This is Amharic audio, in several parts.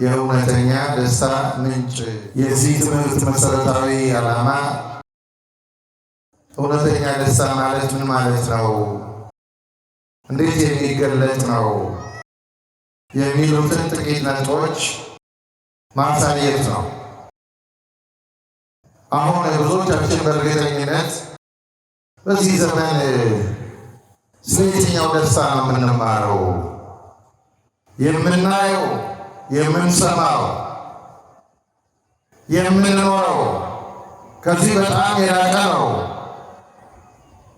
የእውነተኛ ደስታ ምንጭ። የዚህ ትምህርት መሰረታዊ ዓላማ እውነተኛ ደስታ ማለት ምን ማለት ነው? እንዴት የሚገለጥ ነው? የሚሉትን ጥቂት ነጥቦች ማሳየት ነው። አሁን ብዙዎቻችን በእርግጠኝነት በዚህ ዘመን ስለየትኛው ደስታ ነው የምንማረው? የምናየው፣ የምንሰማው፣ የምንኖረው ከዚህ በጣም የራቀ ነው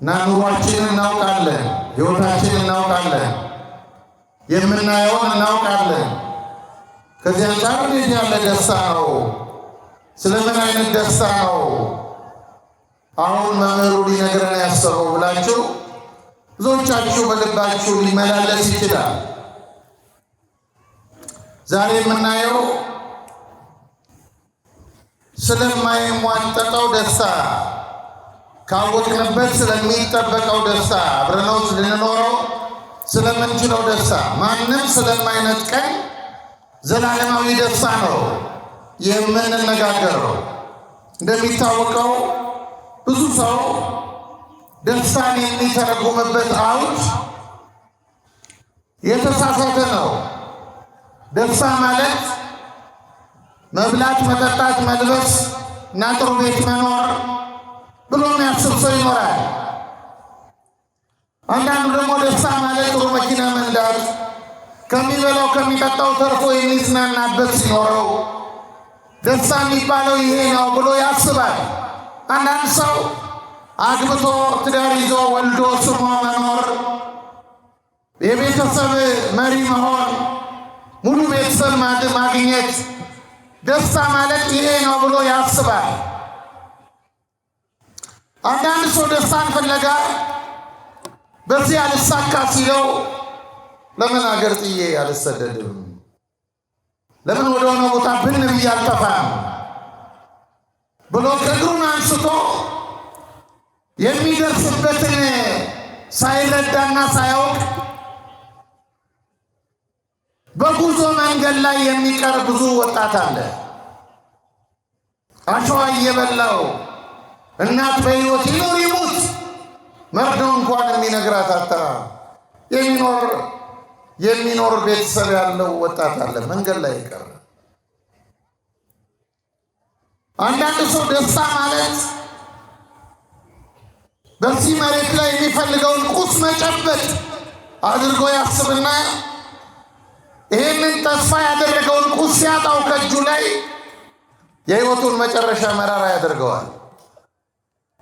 እና ኑሯችንን እናውቃለን፣ ሕይወታችንን እናውቃለን፣ የምናየውን እናውቃለን። ከዚህ አንጻር እንዴት ያለ ደስታ ነው? ስለምን አይነት ደስታ ነው አሁን መምህሩ ሊነግረን ያሰበው ብላችሁ ብዙዎቻችሁ በልባችሁ ሊመላለስ ይችላል። ዛሬ የምናየው ስለማይሟጠጠው ደስታ፣ ካወቅንበት ስለሚጠበቀው ደስታ፣ አብረነው ልንኖረው ስለምንችለው ደስታ፣ ማንም ስለማይነጥቀን ዘላለማዊ ደስታ ነው የምንነጋገረው። እንደሚታወቀው ብዙ ሰው ደስታን የሚተረጉምበት አውድ የተሳሳተ ነው። ደስታ ማለት መብላት፣ መጠጣት፣ መልበስ እና ጥሩ ቤት መኖር ብሎ የሚያስብ ሰው ይኖራል። አንዳንዱ ደግሞ ደስታ ማለት ጥሩ መኪና መንዳት፣ ከሚበላው ከሚጠጣው ተርፎ የሚዝናናበት ሲኖረው ደስታ የሚባለው ይሄ ነው ብሎ ያስባል። አንዳንድ ሰው አግብቶ ትዳር ይዞ ወልዶ ስሞ መኖር፣ የቤተሰብ መሪ መሆን፣ ሙሉ ቤተሰብ ማግኘት ደስታ ማለት ይሄ ነው ብሎ ያስባል። አንዳንድ ሰው ደስታን ፍለጋ በዚህ አልሳካ ሲለው ለምን አገር ጥዬ አልሰደድም? ለምን ወደ ሆነ ቦታ ብን ብዬ አልጠፋም ብሎ እግሩን አንስቶ የሚደርስበትን ሳይረዳና ሳያውቅ በጉዞ መንገድ ላይ የሚቀር ብዙ ወጣት አለ። አሸዋ እየበላው እናት በሕይወት ይኖር ይሙት መርዶ እንኳን የሚነግራት አታ የሚኖር ቤተሰብ ያለው ወጣት አለ መንገድ ላይ ይቀር። አንዳንድ ሰው ደስታ ማለት በዚህ መሬት ላይ የሚፈልገውን ቁስ መጨበጥ አድርጎ ያስብና ይህንን ተስፋ ያደረገውን ቁስ ሲያጣው ከእጁ ላይ የሕይወቱን መጨረሻ መራራ ያደርገዋል።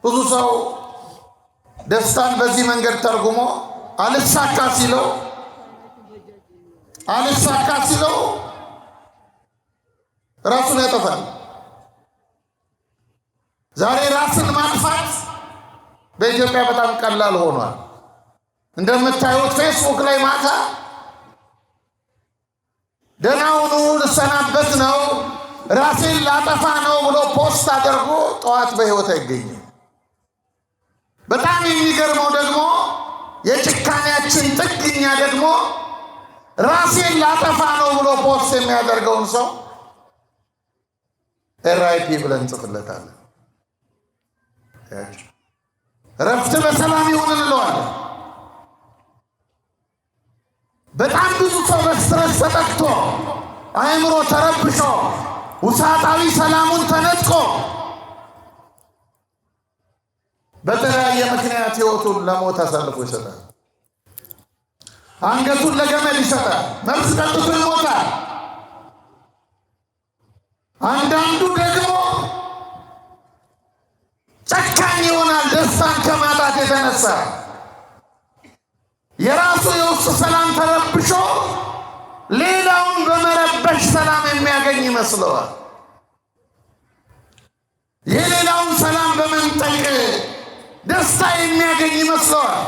ብዙ ሰው ደስታን በዚህ መንገድ ተርጉሞ አልሳካ ሲለው ራሱን ያጠፋል። ዛሬ ራስን ማጥፋት በኢትዮጵያ በጣም ቀላል ሆኗል። እንደምታዩት ፌስቡክ ላይ ማታ ደህናውኑ ልሰናበት ነው፣ ራሴን ላጠፋ ነው ብሎ ፖስት አድርጎ ጠዋት በሕይወት አይገኝም። በጣም የሚገርመው ደግሞ የጭካኔያችን ጥግኛ ደግሞ ራሴን ላጠፋ ነው ብሎ ፖስት የሚያደርገውን ሰው RIP ብለን እንጽፍለታለን። ረፍት በሰላም ይሁን እንለዋለን። በጣም ብዙ ሰው በስትረስ ተጠቅቶ አእምሮ ተረብሾ ውሳጣዊ ሰላሙን ተነጥቆ በተለያየ ምክንያት ሕይወቱን ለሞት አሳልፎ ይሰጣል። አንገቱን ለገመድ ይሰጣል። መርዝ ጠጥቶ ይሞታል። አንዳንዱ ደግሞ ጨካኝ ይሆናል። ደስታን ከማጣት የተነሳ የራሱ የውስጥ ሰላም ተረብሾ ሌላውን በመረበሽ ሰላም የሚያገኝ ይመስለዋል። የሌላውን ሰላም በመንጠቅ ደስታ የሚያገኝ ይመስለዋል።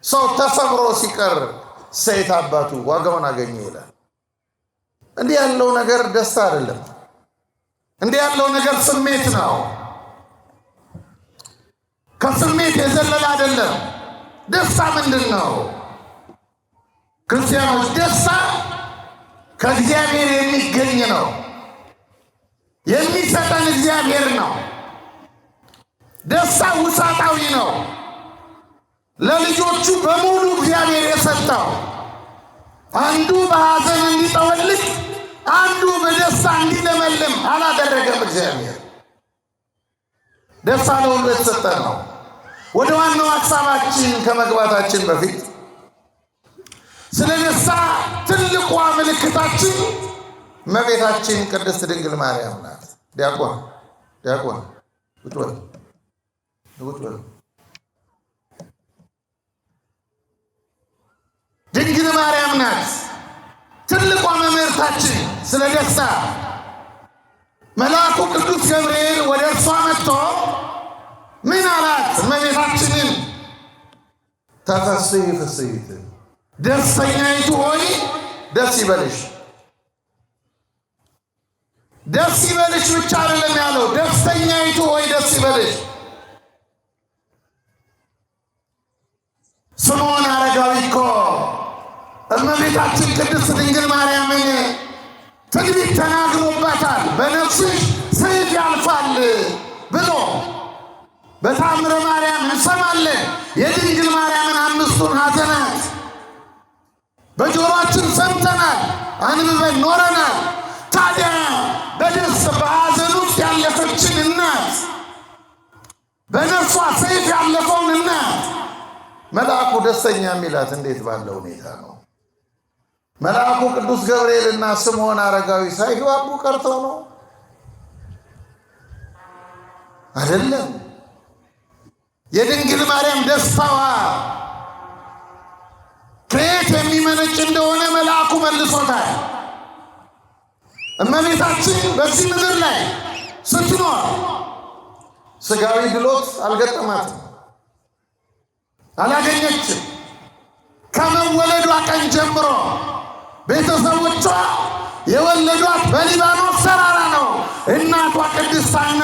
ሰው ተሰብሮ ሲቀር ሴት አባቱ ዋጋውን አገኘ ይላል። እንዲህ ያለው ነገር ደስታ አይደለም። እንዲህ ያለው ነገር ስሜት ነው። ከስሜት የዘለለ አይደለም። ደስታ ምንድን ነው? ክርስቲያኖች ደስታ ከእግዚአብሔር የሚገኝ ነው። የሚሰጠን እግዚአብሔር ነው። ደስታ ውሳጣዊ ነው። ለልጆቹ በሙሉ እግዚአብሔር የሰጠው አንዱ በሐዘን እንዲጠወልግ አንዱ በደስታ እንዲለመልም አላደረገም እግዚአብሔር። ደስታ ለሁሉ የተሰጠ ነው። ወደ ዋናው ሐሳባችን ከመግባታችን በፊት ስለ ደስታ ትልቋ ምልክታችን እመቤታችን ቅድስት ድንግል ማርያም ናት። ዲያቆን ቁጭ በል። ድንግል ማርያም ናት ትልቋ መምህርታችን ስለ ደስታ። መልአኩ ቅዱስ ገብርኤል ወደ እርሷ መጥቶ ምን አላት? እመቤታችንን ተፈሥሒ ፍሥሕት፣ ደስተኛይቱ ሆይ ደስ ይበልሽ። ደስ ይበልሽ ብቻ አይደለም ያለው፣ ደስተኛይቱ ሆይ ደስ ይበልሽ። ስምዖን አረጋዊ እኮ እመቤታችን ቅድስት ድንግል ማርያምን ትንቢት ተናግሮባታል። በነፍስሽ ሰይፍ ያልፋል ብሎ በተአምረ ማርያም እንሰማለን። የድንግል ማርያምን አምስቱን ሐዘናት በጆሮአችን ሰምተናል፣ አንብበን ኖረናል። ታዲያ በሐዘን ውስጥ ያለፈችን እናት፣ በነፍሷ ሰይፍ ያለፈውን እናት መልአኩ ደስተኛ የሚላት እንዴት ባለ ሁኔታ ነው? መልአኩ ቅዱስ ገብርኤልና ስምዖን አረጋዊ ሳይግባቡ ቀርተው ነው? አይደለም። የድንግል ማርያም ደስታዋ ከየት የሚመነጭ እንደሆነ መልአኩ መልሶታል። እመቤታችን በዚህ ምድር ላይ ስትኖር ስጋዊ ድሎት አልገጠማትም፣ አላገኘችም። ከመወለዷ ቀን ጀምሮ ቤተሰቦቿ የወለዷት በሊባኖስ ተራራ ነው። እናቷ ቅድስት ሐና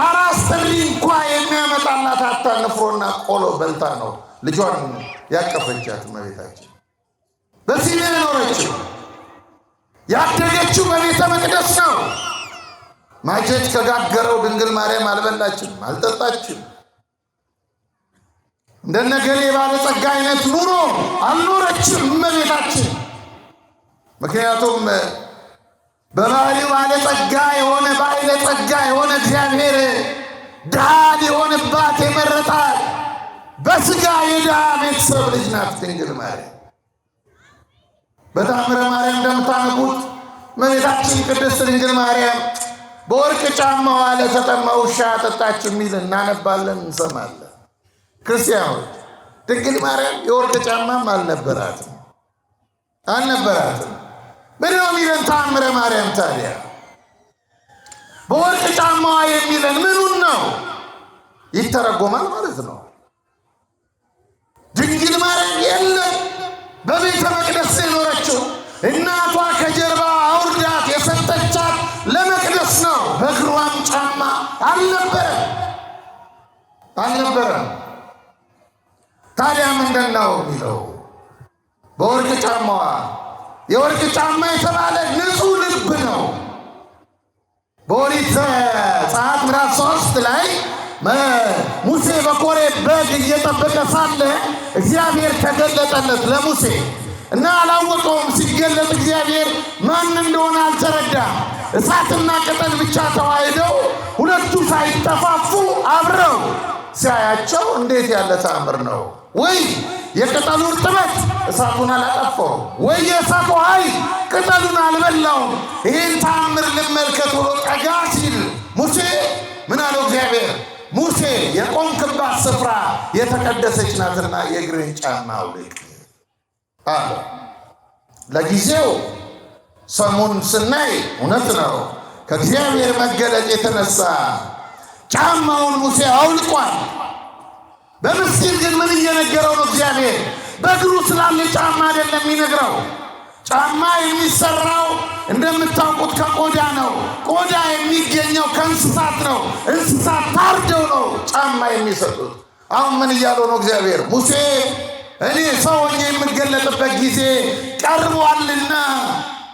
አራስ ጥሪ እንኳ የሚያመጣላት አታ ንፍሮና ቆሎ በልታ ነው ልጇን ያቀፈቻት እመቤታችን። በዚህ ነው የኖረችው። ያደገችው በቤተ መቅደስ ነው። ማጀት ከጋገረው ድንግል ማርያም አልበላችም፣ አልጠጣችም። እንደነገሌ ባለጸጋ አይነት ኑሮ አልኖረችም እመቤታችን። ምክንያቱም በባህሪው ባለጸጋ የሆነ እግዚአብሔር ድሃ ሊሆንባት የመረጣት በስጋ የድሃ ቤተሰብ ልጅ ናት ድንግል ማርያም። በተአምረ ማርያም እንደምታነቡት እመቤታችን ቅድስት ድንግል ማርያም በወርቅ ጫማዋ ለተጠማ ውሻ ጠጣች የሚል እናነባለን፣ እንሰማለን። ክርስቲያኖች ድንግል ማርያም የወርቅ ጫማም አልነበራትም። ምንድን ነው የሚለን ተአምረ ማርያም? ታዲያ በወርቅ ጫማዋ የሚለን ምኑን ነው? ይተረጎማል ማለት ነው። ድንግል ማርያም የለም በቤተ መቅደስ የኖረችው እናቷ ከጀርባ አውርዳት የሰጠቻት ለመቅደስ ነው። በእግሯም ጫማ አልነበረም። ታዲያ ምንድን ነው የሚለው? በወርቅ ጫማዋ። የወርቅ ጫማ የተባለ ንጹሕ ልብ ነው። በኦሪት ዘጸአት ምዕራፍ 3 ላይ ሙሴ በኮሬብ በግ እየጠበቀ ሳለ እግዚአብሔር ተገለጠለት ለሙሴ እና አላወቀውም። ሲገለጥ እግዚአብሔር ማን እንደሆነ አልተረዳም። እሳትና ቅጠል ብቻ ተዋህደው ሁለቱ ሳይጠፋፉ አብረው ሲያያቸው እንዴት ያለ ተአምር ነው! ወይ የቅጠሉ እርጥበት እሳቱን አላጠፋው፣ ወይ የእሳቱ ኃይል ቅጠሉን አልበላውም። ይህን ተአምር ልመልከት ብሎ ጠጋ ሲል ሙሴ ምን አለው እግዚአብሔር? ሙሴ የቆምክባት ስፍራ የተቀደሰች ናትና የእግርህን ጫማ አውልቅ አለ። ለጊዜው ሰሙን ስናይ እውነት ነው፣ ከእግዚአብሔር መገለጥ የተነሳ ጫማውን ሙሴ አውልቋል። በምስጢር ግን ምን እየነገረው ነው እግዚአብሔር? በእግሩ ስላለ ጫማ አይደለም የሚነግረው። ጫማ የሚሰራው እንደምታውቁት ከቆዳ ነው። ቆዳ የሚገኘው ከእንስሳት ነው። እንስሳት ታርደው ነው ጫማ የሚሰጡት። አሁን ምን እያለው ነው እግዚአብሔር? ሙሴ እኔ ሰው ሆኜ የምገለጥበት ጊዜ ቀርቧልና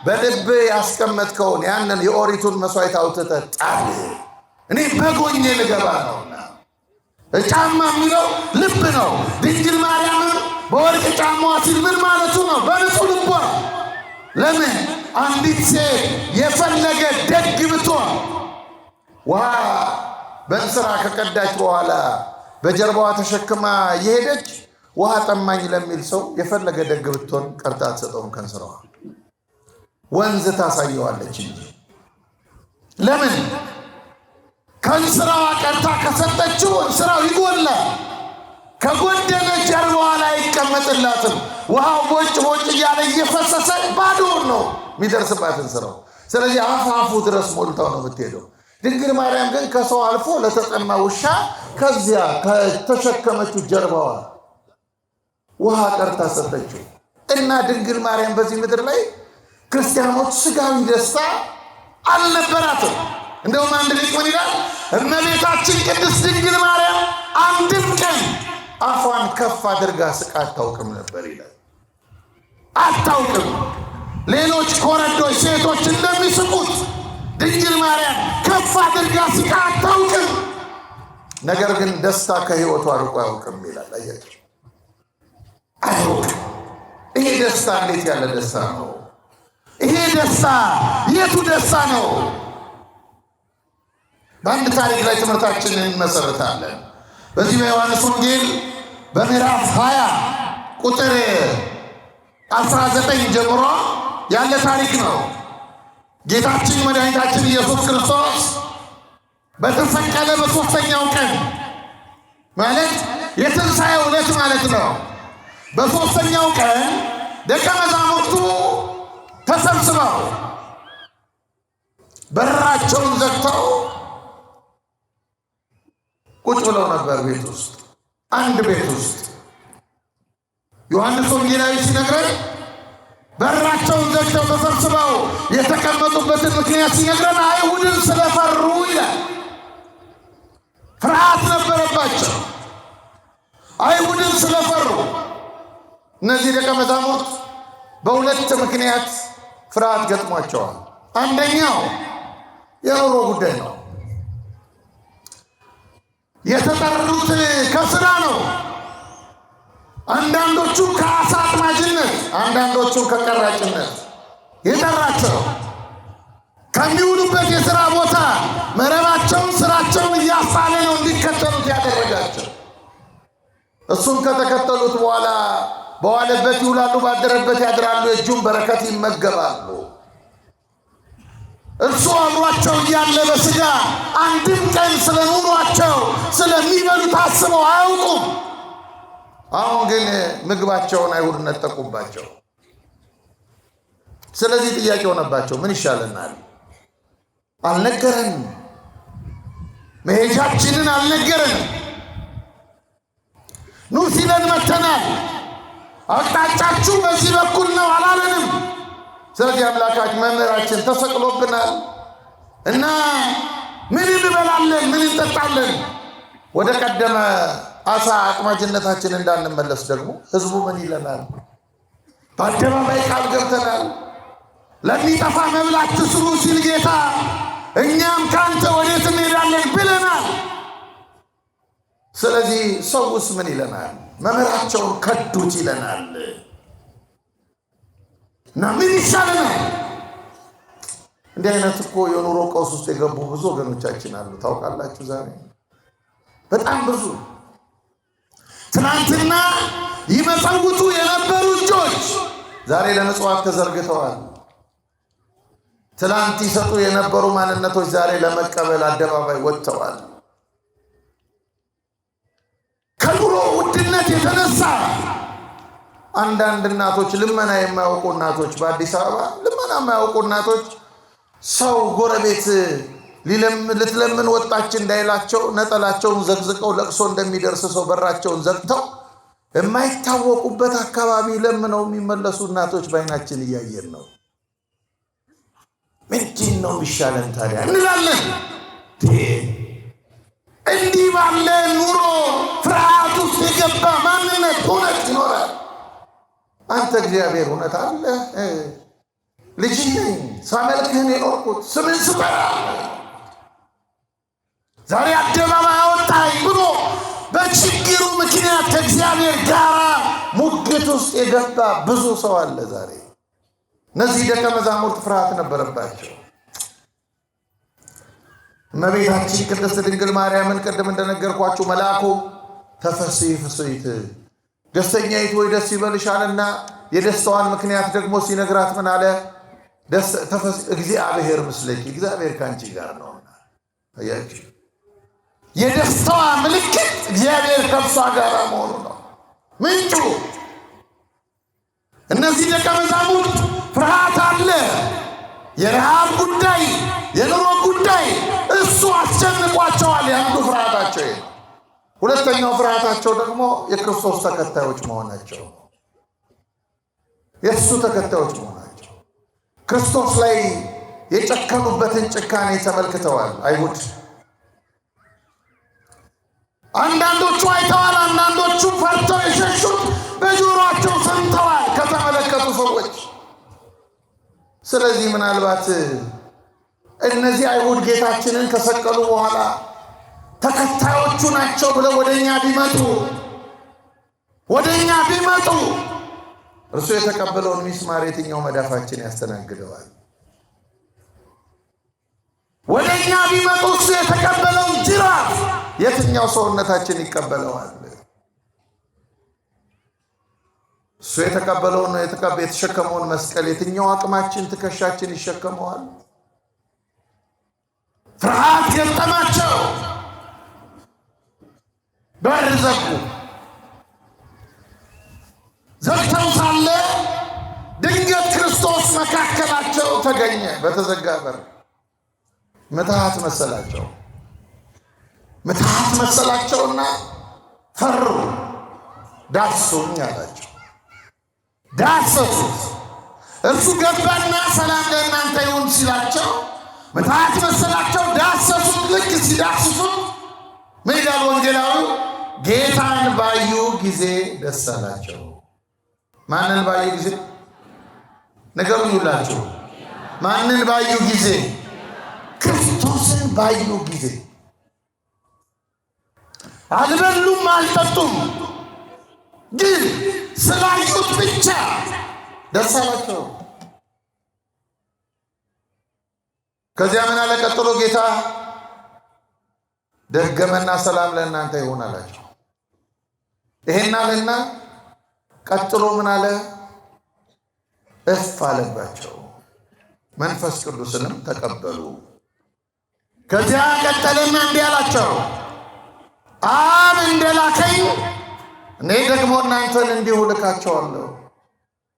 በልብ ያስቀመጥከውን ያንን የኦሪቱን መስዋዕት አውጥተህ ጣል። እኔ በጎኜ ልገባ ነውና። ጫማ የሚለው ልብ ነው። ድንግል ማርያም በወርቅ ጫማዋ ሲል ምን ማለቱ ነው? በንጹህ ልቧ። ለምን አንዲት ሴት የፈለገ ደግ ብትሆን ውሃ በእንስራ ከቀዳች በኋላ በጀርባዋ ተሸክማ እየሄደች ውሃ ጠማኝ ለሚል ሰው የፈለገ ደግ ብትሆን ቀርታ አትሰጠውም ከእንስራዋ። ወንዝ ታሳየዋለች እንጂ። ለምን ከእንስራዋ ቀርታ ከሰጠችው እንስራው ይጎላል። ከጎደለ ጀርባዋ ላይ አይቀመጥላትም። ውሃው ቦጭ ቦጭ እያለ እየፈሰሰ ባዶውን ነው የሚደርስባት እንስራው። ስለዚህ አፋፉ ድረስ ሞልታው ነው የምትሄደው። ድንግል ማርያም ግን ከሰው አልፎ ለተጠማ ውሻ ከዚያ ከተሸከመችው ጀርባዋ ውሃ ቀርታ ሰጠችው። እና ድንግል ማርያም በዚህ ምድር ላይ ክርስቲያኖች ስጋዊ ደስታ አልነበራትም። እንደውም አንድ ሊቅ ምን ይላል? እመቤታችን ቅድስት ድንግል ማርያም አንድም ቀን አፏን ከፍ አድርጋ ስቃ አታውቅም ነበር ይላል። አታውቅም። ሌሎች ኮረዶች ሴቶች እንደሚስቁት ድንግል ማርያም ከፍ አድርጋ ስቃ አታውቅም። ነገር ግን ደስታ ከሕይወቷ ርቆ አያውቅም ይላል። አያችሁ፣ አያውቅም። ይሄ ደስታ እንዴት ያለ ደስታ ነው! ይሄ ደስታ የቱ ደስታ ነው? በአንድ ታሪክ ላይ ትምህርታችንን እንመሰርታለን። በዚህ በዮሐንስ ወንጌል በምዕራፍ 20 ቁጥር 19 ጀምሮ ያለ ታሪክ ነው። ጌታችን መድኃኒታችን ኢየሱስ ክርስቶስ በተሰቀለ በሦስተኛው ቀን ማለት የትንሣኤው ዕለት ማለት ነው። በሦስተኛው ቀን ደቀ መዛሙርቱ ተሰብስበው በራቸውን ዘግተው ቁጭ ብለው ነበር። ቤት ውስጥ አንድ ቤት ውስጥ ዮሐንስ ወንጌላዊ ሲነግረን በራቸውን ዘግተው ተሰብስበው የተቀመጡበትን ምክንያት ሲነግረን አይሁድን ስለፈሩ ይላል። ፍርሃት ነበረባቸው። አይሁድን ስለፈሩ እነዚህ ደቀ መዛሙርት በሁለት ምክንያት ፍርሃት ገጥሟቸዋል። አንደኛው የኑሮ ጉዳይ ነው። የተጠሩት ከስራ ነው። አንዳንዶቹ ከአሳ አጥማጅነት፣ አንዳንዶቹ ከቀራጭነት የጠራቸው ከሚውሉበት የሥራ ቦታ መረባቸውን ስራቸውን እያሳለ ነው እንዲከተሉት ያደረጋቸው። እሱን ከተከተሉት በኋላ በዋለበት ይውላሉ፣ ባደረበት ያድራሉ፣ የእጁን በረከት ይመገባሉ። እርሱ አብሯቸው እያለ በሥጋ አንድም ቀን ስለ ኑሯቸው ስለሚበሉት አስበው አያውቁም። አሁን ግን ምግባቸውን አይሁድ ነጠቁባቸው። ስለዚህ ጥያቄ ሆነባቸው፣ ምን ይሻለናል? አልነገረንም፣ መሄጃችንን አልነገረንም። ኑ ሲለን መተናል፣ አቅጣጫችሁ በዚህ በኩል ነው አላለንም። ስለዚህ አምላካችን መምህራችን ተሰቅሎብናል እና ምን እንበላለን? ምን እንጠጣለን? ወደ ቀደመ አሳ አጥማጅነታችን እንዳንመለስ ደግሞ ህዝቡ ምን ይለናል? በአደባባይ ቃል ገብተናል፣ ለሚጠፋ መብላት ስሩ ሲል ጌታ፣ እኛም ካንተ ወዴት እንሄዳለን ብለናል። ስለዚህ ሰውስ ምን ይለናል? መምህራቸውን ከዱት ይለናል እና ምን ይሻለናል? እንዲህ አይነት እኮ የኑሮ ቀውስ ውስጥ የገቡ ብዙ ወገኖቻችን አሉ። ታውቃላችሁ፣ ዛሬ በጣም ብዙ ትናንትና ይመጸውቱ የነበሩ እጆች ዛሬ ለምጽዋት ተዘርግተዋል። ትናንት ይሰጡ የነበሩ ማንነቶች ዛሬ ለመቀበል አደባባይ ወጥተዋል። ከኑሮ ውድነት የተነሳ አንዳንድ እናቶች፣ ልመና የማያውቁ እናቶች፣ በአዲስ አበባ ልመና የማያውቁ እናቶች ሰው ጎረቤት ልትለምን ወጣች እንዳይላቸው ነጠላቸውን ዘግዝቀው ለቅሶ እንደሚደርስ ሰው በራቸውን ዘግተው የማይታወቁበት አካባቢ ለምነው የሚመለሱ እናቶች በዓይናችን እያየን ነው። ምንድን ነው የሚሻለን ታዲያ እንላለን። እንዲህ ባለ ኑሮ ፍርሃት ውስጥ የገባ ማንነት እውነት ይኖራል? አንተ እግዚአብሔር እውነት አለ ልጅ ነኝ ሳመልክህን የኖርኩት ስምን ስጠራ ዛሬ አደባባይ አወጣኝ ብሎ በችግሩ ምክንያት ከእግዚአብሔር ጋር ሙግት ውስጥ የገባ ብዙ ሰው አለ ዛሬ። እነዚህ ደቀ መዛሙርት ፍርሃት ነበረባቸው። እመቤታችን ቅድስት ድንግል ማርያምን ቅድም እንደነገርኳችሁ መልአኩ ተፈሥሒ ፍሥሕት ደስተኛይት ወይ ደስ ይበልሻልና የደስታዋን ምክንያት ደግሞ ሲነግራት ምን አለ? እግዚአብሔር ምስለኪ እግዚአብሔር ካንቺ ጋር ነውና። አያችሁ፣ የደስታዋ ምልክት እግዚአብሔር ከእርሷ ጋር መሆኑ ነው ምንጩ። እነዚህ ደቀ መዛሙርት ፍርሃት አለ። የረሃብ ጉዳይ፣ የኑሮ ጉዳይ እሱ አስጨንቋቸዋል። ያንዱ ፍርሃታቸው ነው። ሁለተኛው ፍርሃታቸው ደግሞ የክርስቶስ ተከታዮች መሆናቸው፣ የእሱ ተከታዮች መሆናቸው። ክርስቶስ ላይ የጨከኑበትን ጭካኔ ተመልክተዋል አይሁድ። አንዳንዶቹ አይተዋል፣ አንዳንዶቹ ፈርተው የሸሹት በጆሮአቸው ሰምተዋል ከተመለከቱ ሰዎች። ስለዚህ ምናልባት እነዚህ አይሁድ ጌታችንን ከሰቀሉ በኋላ ተከታዮቹ ናቸው ብለው ወደኛ ቢመጡ እርሱ የተቀበለውን ሚስማር የትኛው መዳፋችን ያስተናግደዋል? ወደኛ ቢመጡ እሱ የተቀበለውን ጅራፍ የትኛው ሰውነታችን ይቀበለዋል? እሱ የተቀበለውን የተሸከመውን መስቀል የትኛው አቅማችን ትከሻችን ይሸከመዋል? ፍርሃት ገጠማቸው። በር ዘጉ። ዘግተው ሳለ ድንገት ክርስቶስ መካከላቸው ተገኘ። በተዘጋ በር ምትሃት መሰላቸውና ፈሩ። ዳሱኝ አላቸው። ዳሰሱት። እርሱ ገባና ሰላም ለእናንተ ይሁን ሲላቸው ምትሃት መሰላቸው። ዳሰሱት። ልክ ሲዳስሱት ምን ይላል ወንጌላዊው? ጌታን ባዩ ጊዜ ደስ አላቸው። ማንን ባዩ ጊዜ? ነገሩን ይላችሁ። ማንን ባዩ ጊዜ? ክርስቶስን ባዩ ጊዜ። አልበሉም አልጠጡም፣ ግን ስላዩት ብቻ ደስ አላቸው። ከዚያ ምን አለ ቀጥሎ? ጌታ ደገመና ሰላም ለእናንተ ይሁን አላቸው። ይሄን አለና ቀጥሎ ምን አለ? እፍ አለባቸው። መንፈስ ቅዱስንም ተቀበሉ። ከዚያ ቀጠለና እንዲህ አላቸው፣ አብ እንደላከኝ እኔ ደግሞ እናንተን እንዲሁ ልካቸዋለሁ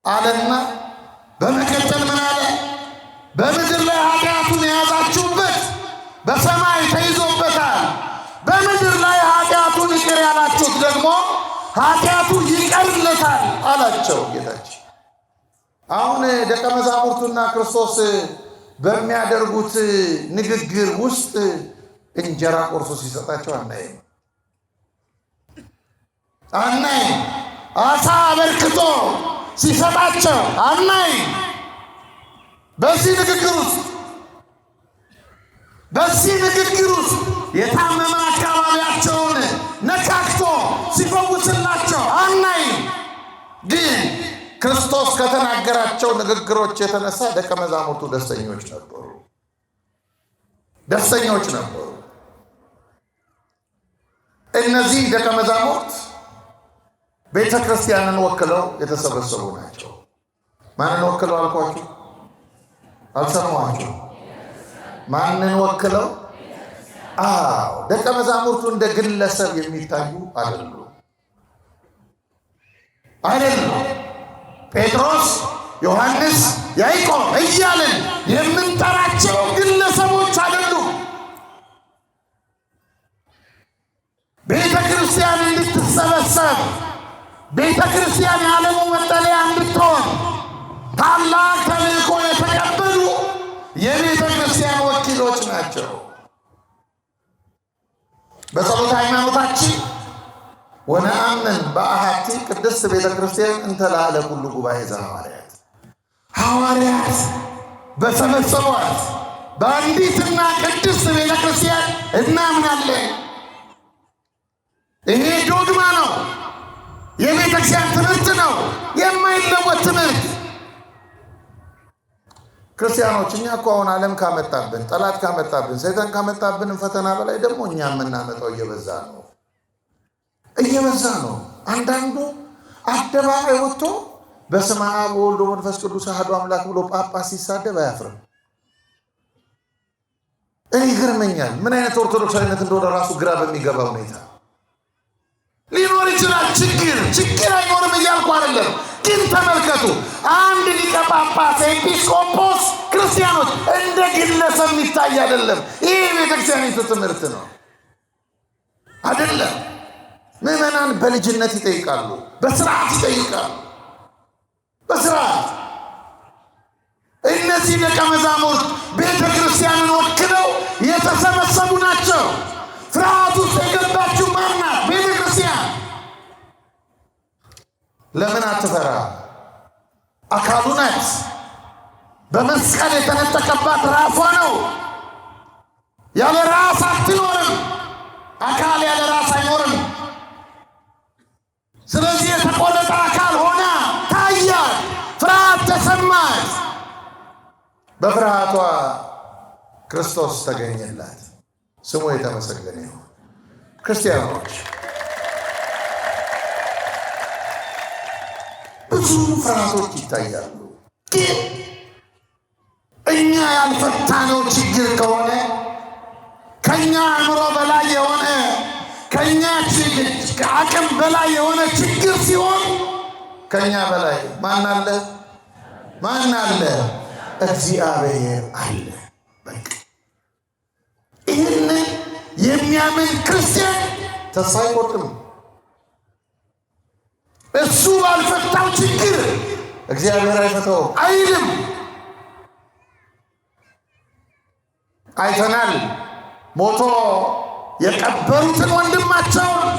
አለና በመቀጠል ምን አለ? በምድር ላይ ኃጢአቱን የያዛችሁበት በሰማይ ተይዞበታል። በምድር ላይ ኃጢአቱን ይቅር ያላችሁት ደግሞ ኃጢአቱ ይቀርለታል አላቸው ጌታችን። አሁን ደቀ መዛሙርቱና ክርስቶስ በሚያደርጉት ንግግር ውስጥ እንጀራ ቆርሶ ሲሰጣቸው አናይም። አሳ አበርክቶ ሲሰጣቸው አናይም። በዚህ ንግግር ውስጥ የታመመ አካባቢያቸውን ነካክቶ ሲፈውስላቸው አናይም። ግን ክርስቶስ ከተናገራቸው ንግግሮች የተነሳ ደቀ መዛሙርቱ ደስተኞች ነበሩ። እነዚህ ደቀ መዛሙርት ቤተ ክርስቲያንን ወክለው የተሰበሰቡ ናቸው። ማንን ወክለው አልኳችሁ? አልሰማችሁ? ማንን ወክለው? ደቀ መዛሙርቱ እንደ ግለሰብ የሚታዩ አይደሉም። ጴጥሮስ፣ ዮሐንስ፣ ያዕቆብ እያልን የምንጠራቸው ግለሰቦች አይደሉም። ቤተ ክርስቲያን እንድትሰበሰብ፣ ቤተ ክርስቲያን የዓለሙ መጠለያ እንድትሆን ታላቅ ተልእኮ የተቀበሉ የቤተ ክርስቲያን ወኪሎች ናቸው። በጸሎት ሃይማኖታችን ወነአምን በአሐቲ ቅድስት ቤተ ክርስቲያን እንተ ላዕለ ኩሉ ጉባኤ ዘሐዋርያት፣ ሐዋርያት በሰበሰቧት በአንዲትና ቅድስት ቤተ ክርስቲያን እናምናለን። ይሄ ዶግማ ነው፣ የቤተ ክርስቲያን ትምህርት ነው፣ የማይለወጥ ትምህርት። ክርስቲያኖች እኛ እኮ አሁን ዓለም ካመጣብን፣ ጠላት ካመጣብን፣ ሰይጣን ካመጣብን ፈተና በላይ ደግሞ እኛ የምናመጣው እየበዛ ነው። አንዳንዱ አደባባይ ወጥቶ በስመ አብ ወወልድ ወመንፈስ ቅዱስ አሐዱ አምላክ ብሎ ጳጳስ ሲሳደብ አያፍርም። እኔ ይገርመኛል ምን አይነት ኦርቶዶክሳዊነት እንደሆነ ራሱ ግራ በሚገባ ሁኔታ ሊኖር ይችላል። ችግር አይኖርም እያልኩ አይደለም፣ ግን ተመልከቱ፣ አንድ ሊቀ ጳጳስ ኤጲስቆጶስ ክርስቲያኖች እንደ ግለሰብ የሚታይ አይደለም። ይህ የቤተክርስቲያኒቱ ትምህርት ነው አይደለም። ምዕመናን በልጅነት ይጠይቃሉ፣ በስርዓት ይጠይቃሉ። በስርዓት እነዚህ ደቀ መዛሙርት ቤተ ክርስቲያንን ወክለው የተሰበሰቡ ናቸው። ፍርሃት ውስጥ የገባችው ማናት? ቤተ ክርስቲያን። ለምን አትፈራ? አካሉ ናት። በመስቀል የተነጠቀባት ራሷ ነው። ያለ ራስ አትኖርም። አካል ያለ ራስ አይኖርም። ስለዚህ የተቆረጠ አካል ሆና ታያት። ፍርሃት ተሰማት። በፍርሃቷ ክርስቶስ ተገኘላት። ስሙ የተመሰገነ ይሁን። ክርስቲያኖች ብዙ ፍርሃቶች ይታያሉ። ግን እኛ ያልፈታነው ችግር ከሆነ ከኛ አእምሮ በላይ የሆነ ከኛ አቅም በላይ የሆነ ችግር ሲሆን ከኛ በላይ ማን አለ? እግዚአብሔር አለ። በቃ ይህንን የሚያምን ክርስቲያን ተስፋ አይቆርጥም። እሱ ባልፈታው ችግር እግዚአብሔር አይፈታውም አይልም። አይተናል። ሞቶ የቀበሩትን ወንድማቸውን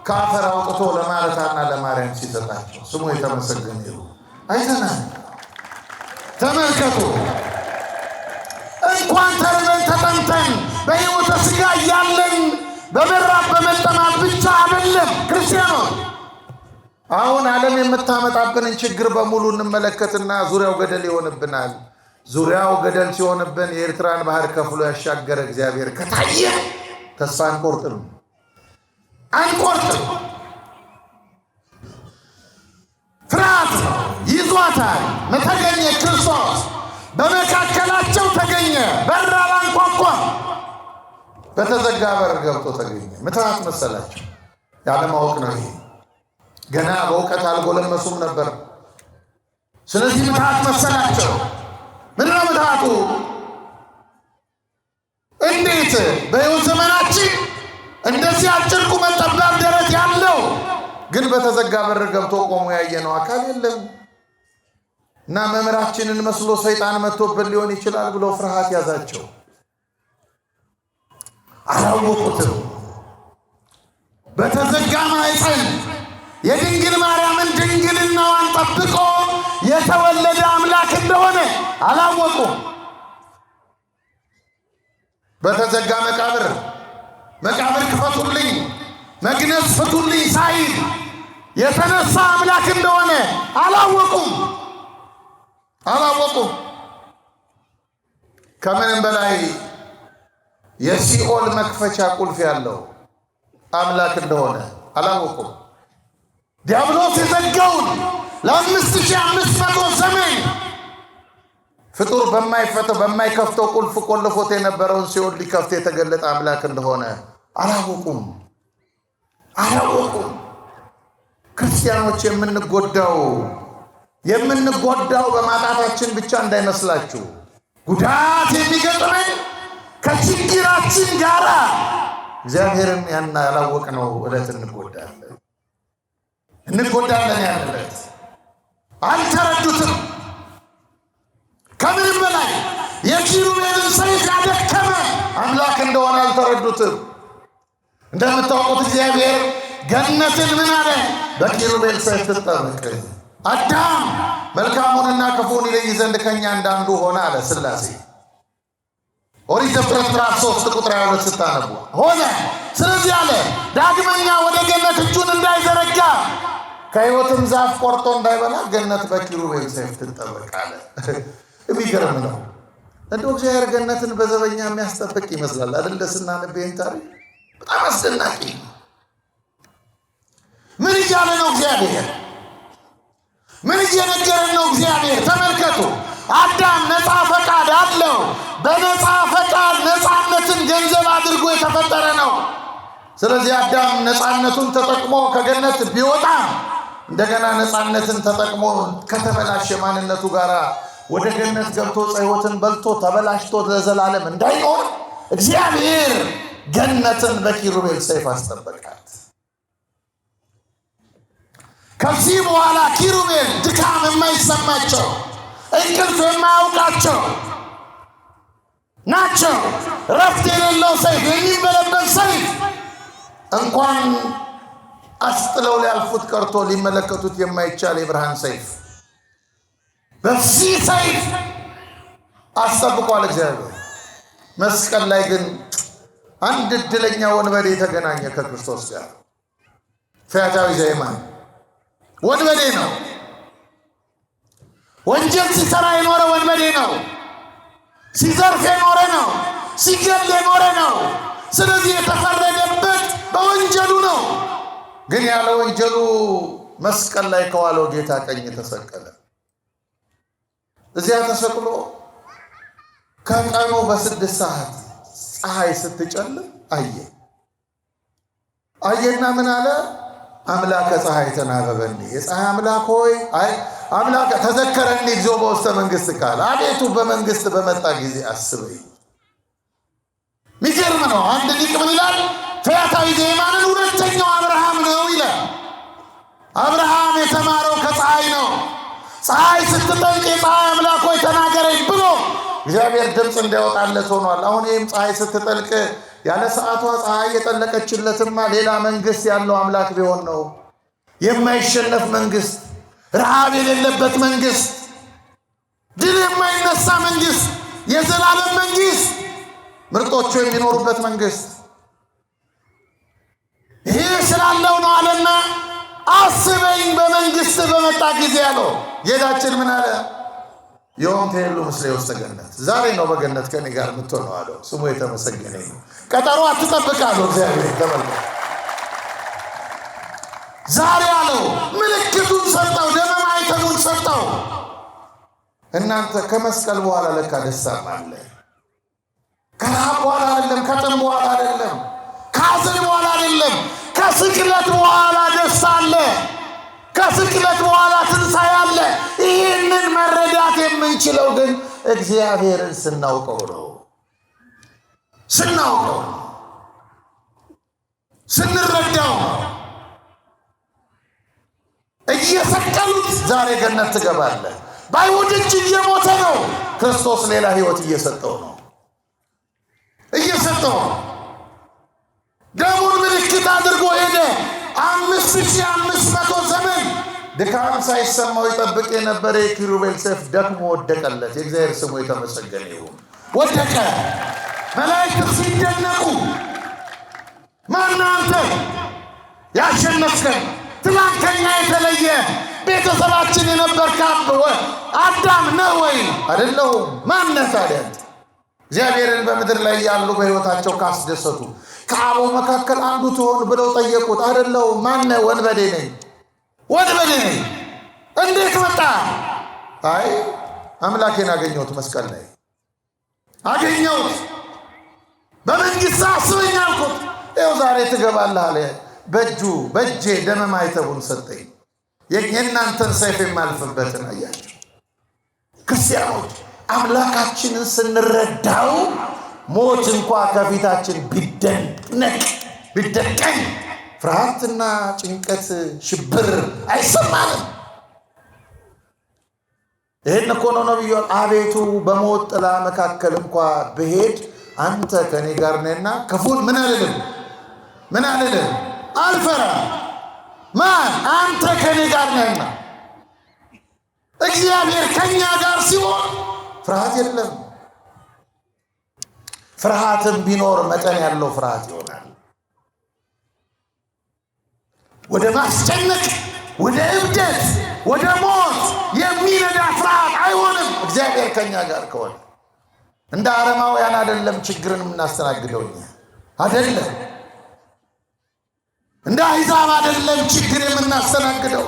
ከአፈር አውጥቶ ለማርታና ለማርያም ሲሰጣቸው ስሙ የተመሰገነ ይሁን። አይተናል። ተመልከቱ። እንኳን ተርበን ተጠምተን በሕይወተ ሥጋ እያለን በመራብ በመጠማት ብቻ አይደለም ክርስቲያኖች። አሁን ዓለም የምታመጣብንን ችግር በሙሉ እንመለከትና ዙሪያው ገደል ይሆንብናል። ዙሪያው ገደል ሲሆንብን የኤርትራን ባህር ከፍሎ ያሻገረ እግዚአብሔር ከታየ ተስፋ አንቆርጥም። ፍርሃት ይዟታል። ተገኘ ክርስቶስ በመካከላቸው ተገኘ። በር አላንኳኳም። በተዘጋ በር ገብቶ ተገኘ። ምትሃት መሰላቸው። ያለማወቅ ነው ይሄ። ገና በእውቀት አልጎለመሱም ነበር። ስለዚህ ምትሃት መሰላቸው። ምንድነው ምትሃቱ? እንዴት በሕይወት ዘመናችን እንደዚህ አጭር ቁመት ጠባብ ደረት ያለው ግን በተዘጋ በር ገብቶ ቆሞ ያየነው አካል የለም እና መምህራችንን መስሎ ሰይጣን መጥቶብን ሊሆን ይችላል ብሎ ፍርሃት ያዛቸው። አላወቁትም። በተዘጋ ማኅፀን የድንግል ማርያምን ድንግልናዋን ጠብቆ የተወለደ አምላክ እንደሆነ አላወቁም። በተዘጋ መቃብር ክፈቱልኝ፣ መግነዝ ፍቱልኝ ሳይል የተነሳ አምላክ እንደሆነ አላወቁም። ከምንም በላይ የሲኦል መክፈቻ ቁልፍ ያለው አምላክ እንደሆነ አላወቁም። ዲያብሎስ የዘጋውን ለ5500 ዘመን ፍጡር በማይከፍተው ቁልፍ ቆልፎት የነበረውን ሲኦል ሊከፍት የተገለጠ አምላክ እንደሆነ አላወቁም። ክርስቲያኖች የምንጎዳው በማጣታችን ብቻ እንዳይመስላችሁ። ጉዳት የሚገጥመን ከችግራችን ጋር እግዚአብሔርን ያላወቅነው ዕለት እንጎዳለን። ያን ዕለት አልተረዱትም። ከምንም በላይ የኪሩቤልን ሰይፍ ያደከመ አምላክ እንደሆነ አልተረዱትም። እንደምታውቁት እግዚአብሔር ገነትን ምን አለ? በኪሩቤል ሰይፍ ትጠበቅ፣ አዳም መልካሙንና ክፉን ይለይ ዘንድ ከኛ እንዳንዱ ሆነ አለ ሥላሴ። ኦሪት ዘፍጥረት ምዕራፍ 3 ቁጥር 22 ስታነቡ ሆነ። ስለዚህ አለ ዳግመኛ ወደ ገነት እጁን እንዳይዘረጋ ከሕይወትም ዛፍ ቆርጦ እንዳይበላ ገነት በኪሩቤል ሰይፍ ትጠበቃለ። የሚገርም ነው። እንደው እግዚአብሔር ገነትን በዘበኛ የሚያስጠብቅ ይመስላል አይደል? ስናነብ ይህን ታሪክ በጣም አስደናቂ። ምን እያለ ነው እግዚአብሔር? ምን እየነገረን ነው እግዚአብሔር? ተመልከቱ። አዳም ነፃ ፈቃድ አለው። በነፃ ፈቃድ ነፃነትን ገንዘብ አድርጎ የተፈጠረ ነው። ስለዚህ አዳም ነፃነቱን ተጠቅሞ ከገነት ቢወጣ እንደገና ነፃነትን ተጠቅሞ ከተበላሸ ማንነቱ ጋር ወደ ገነት ገብቶ ሕይወትን በልቶ ተበላሽቶ ለዘላለም እንዳይኖር እግዚአብሔር ገነትን በኪሩቤል ሰይፍ አስጠበቃት። ከዚህ በኋላ ኪሩቤል ድካም የማይሰማቸው እንቅልፍ የማያውቃቸው ናቸው። ረፍት የሌለው ሰይፍ፣ የሚበለበል ሰይፍ እንኳን አስጥለው ሊያልፉት ቀርቶ ሊመለከቱት የማይቻል የብርሃን ሰይፍ በዚህ ሰይፍ አስጠብቋል እግዚአብሔር። መስቀል ላይ ግን አንድ እድለኛ ወንበዴ ተገናኘ ከክርስቶስ ጋር። ፈያታዊ ዘየማን ወንበዴ ነው። ወንጀል ሲሰራ የኖረ ወንበዴ ነው። ሲዘርፍ የኖረ ነው። ሲገል የኖረ ነው። ስለዚህ የተፈረደበት በወንጀሉ ነው። ግን ያለ ወንጀሉ መስቀል ላይ ከዋለው ጌታ ቀኝ ተሰቀለ። እዚያ ተሰቅሎ ከቀኑ በ6 ሰዓት ፀሐይ ስትጨልም አየና ምን አለ? አምላከ ፀሐይ ተናበበኒ፣ የፀሐይ አምላክ ሆይ አምላከ ተዘከረኒ እግዚኦ በውስተ መንግሥት ካለ አቤቱ በመንግሥት በመጣ ጊዜ አስበኝ። ሚገርም ነው። አንድ ሊቅ ምን ይላል? ፈያታዊ ዘየማንን ሁለተኛው አብርሃም ነው ይላል። አብርሃም የተማረው ከፀሐይ ነው። ፀሐይ ስትጠልቅ የፀሐይ አምላክ ሆይ ተናገረኝ ብሎ እግዚአብሔር ድምፅ እንዲያወጣለት ሆኗል። አሁን ይህም ፀሐይ ስትጠልቅ ያለ ሰዓቷ ፀሐይ የጠለቀችለትማ ሌላ መንግሥት ያለው አምላክ ቢሆን ነው። የማይሸነፍ መንግሥት፣ ረሃብ የሌለበት መንግሥት፣ ድል የማይነሳ መንግሥት፣ የዘላለም መንግሥት፣ ምርጦቹ የሚኖሩበት መንግሥት ይሄ ስላለው ነው አለና አስበኝ በመንግሥት በመጣ ጊዜ አለው። ጌታችን ምን አለ? ዮም ትሄሉ ምስሌ ውስተ ገነት፣ ዛሬ ነው በገነት ከኔ ጋር የምትሆነው አለው። ስሙ የተመሰገነ ነው። ቀጠሮ አትጠብቃለሁ እግዚአብሔር። ተመልከቱ ዛሬ አለው። ምልክቱን ሰጠው፣ ደመ ማኅተሙን ሰጠው። እናንተ ከመስቀል በኋላ ለካ ደስታም አለ። ከረሃብ በኋላ አይደለም፣ ከጥም በኋላ አይደለም፣ ከሐዘን በኋላ አይደለም፣ ከስቅለት በኋላ ደስታ አለ። ከስቅለት በኋላ ትንሣኤ አለ። ይህንን መረዳት የምንችለው ግን እግዚአብሔርን ስናውቀው ነው። ስንረዳው ነው። እየሰቀሉት ዛሬ ገነት ትገባለህ። በአይሁድ እጅ እየሞተ ነው። ክርስቶስ ሌላ ሕይወት እየሰጠው ነው። ደሙን ምልክት አድርጎ ሄደ። 5500 ዘመን ድካም ሳይሰማው ይጠብቅ የነበረ የኪሩቤል ሰይፍ ደክሞ ወደቀለት። የእግዚአብሔር ስሙ የተመሰገነ ይሁን። ወደቀ። መላእክት ሲደነቁ ማነው አንተ ያሸነፍከን? ትላንት ከኛ የተለየ ቤተሰባችን የነበርክ አዳም ነህ ወይ? አይደለሁም። ማነህ ታዲያ? እግዚአብሔርን በምድር ላይ ያሉ በሕይወታቸው ካስደሰቱ ከአበው መካከል አንዱ ትሆን ብለው ጠየቁት። አይደለሁም። ማነህ? ወንበዴ ነኝ። እንዴት መጣ? አይ አምላኬን አገኘሁት፣ መስቀል ላይ አገኘሁት፣ በመንግሥት አስበኝ አልኩት። ይኸው ዛሬ ትገባለህ አለ። በእጄ ደመ ማኅተሙን ሰጠኝ፣ የእናንተን ሰይፍ የማልፍበትን። አያችሁ ክርስቲያኖች፣ አምላካችንን ስንረዳው ሞት እንኳ ከፊታችን ቢደቀን ፍርሃትና ጭንቀት፣ ሽብር አይሰማንም። ይህን እኮ ነው ነቢዩ አቤቱ በሞት ጥላ መካከል እንኳ ብሄድ አንተ ከኔ ጋር ነህና ክፉን ምን አልልም፣ አልፈራም። ማን? አንተ ከኔ ጋር ነህና። እግዚአብሔር ከኛ ጋር ሲሆን ፍርሃት የለም። ፍርሃትም ቢኖር መጠን ያለው ፍርሃት ይሆናል። ወደ ማስጨነቅ፣ ወደ እብደት፣ ወደ ሞት የሚነዳ ፍርሃት አይሆንም። እግዚአብሔር ከኛ ጋር ከሆነ እንደ አረማውያን አይደለም ችግርን የምናስተናግደው እኛ አይደለም። እንደ አሕዛብ አይደለም ችግር የምናስተናግደው።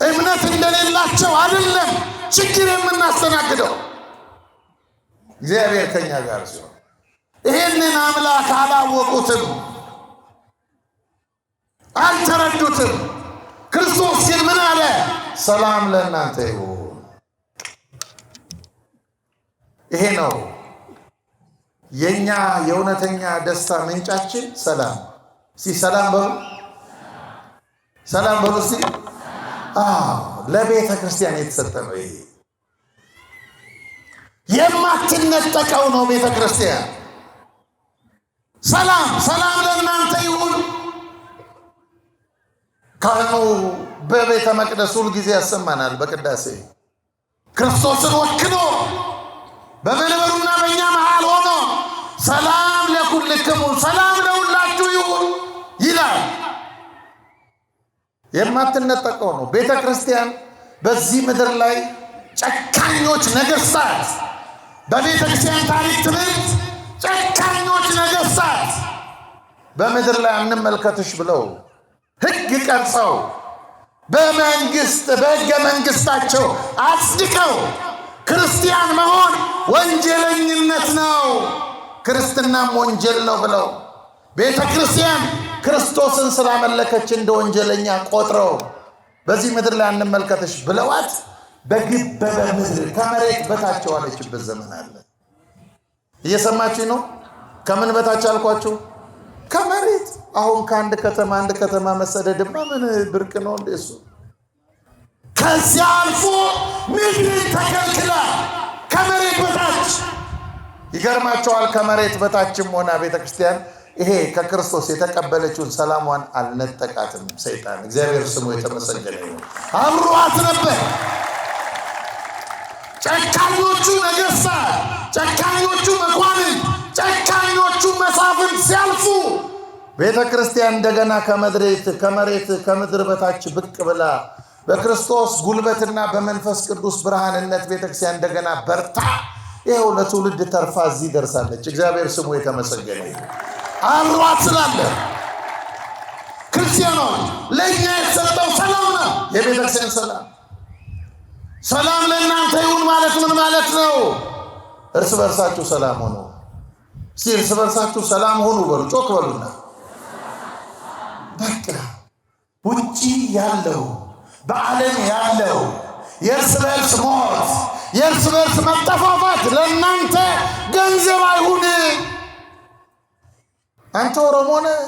እምነት እንደሌላቸው አይደለም ችግር የምናስተናግደው። እግዚአብሔር ከኛ ጋር ሲሆን ይህንን አምላክ አላወቁትም፣ አልተረዱትም። ክርስቶስ ግን ምን አለ? ሰላም ለእናንተ ይሁን። ይሄ ነው የኛ የእውነተኛ ደስታ ምንጫችን። ሰላም ሰላም በሉ፣ ሰላም በሉ። ለቤተ ክርስቲያን የተሰጠ ነው። ይሄ የማትነጠቀው ነው። ቤተ ክርስቲያን ሰላም ለእናንተ ይሁን። ካህኑ በቤተ መቅደስ ሁል ጊዜ ያሰማናል። በቅዳሴ ክርስቶስን ወክሎ በመንበሩና በእኛ መሃል ሆኖ ሰላም ለኩልክሙ፣ ሰላም ለሁላችሁ ይሁን ይላል። የማትነጠቀው ነው። ቤተ ክርስቲያን በዚህ ምድር ላይ ጨካኞች ነገሥታት፣ በቤተ ክርስቲያን ታሪክ ትምህርት ጨካኞች ነገሥታት በምድር ላይ እንመልከትሽ ብለው ሕግ ቀርጸው በሕገ መንግሥታቸው አጽድቀው ክርስቲያን መሆን ወንጀለኝነት ነው፣ ክርስትናም ወንጀል ነው ብለው ቤተ ክርስቲያን ክርስቶስን ስላመለከች እንደ ወንጀለኛ ቆጥረው በዚህ ምድር ላይ እንመልከትሽ ብለዋት በግበበ ምድር ከመሬት በታች ዋለችበት ዘመን አለ። እየሰማችሁ ነው? ከምን በታች አልኳችሁ? ከመሬት። አሁን ከአንድ ከተማ መሰደድማ ምን ብርቅ ነው እንደሱ? ከዚያ አልፎ ምድር ተከልክላ ከመሬት በታች። ይገርማቸዋል። ከመሬት በታችም ሆና ቤተክርስቲያን ይሄ ከክርስቶስ የተቀበለችውን ሰላሟን አልነጠቃትም ሰይጣን። እግዚአብሔር ስሙ የተመሰገነ ይሁን። አብሯት ነበር። ጨካኞቹ ነገሥታት፣ ጨካኞቹ መኳንንት፣ ጨካኞቹ መሳፍንት ሲያልፉ ቤተ ክርስቲያን እንደገና ከምድር በታች ብቅ ብላ በክርስቶስ ጉልበትና በመንፈስ ቅዱስ ብርሃንነት ቤተክርስቲያን እንደገና በርታ ይኸው ለትውልድ ተርፋ እዚህ ደርሳለች። እግዚአብሔር ስሙ የተመሰገነ ይሁን። አብሯት ስላለ ክርስቲያኖች ለእኛ የተሰጠው ሰላም ነው። የቤተክርስቲያን ሰላም ለእናንተ ይሁን ማለት ምን ማለት ነው? እርስ በርሳችሁ ሰላም ሆኑ። እርስ በርሳችሁ ሰላም ሆኑ በሉ፣ ጮክ በሉና። በቃ ውጪ ያለው በዓለም ያለው የእርስ በርስ ሞት፣ የእርስ በርስ መጠፋፋት ለእናንተ ገንዘብ አይሁን። አንተ ኦሮሞ ነህ፣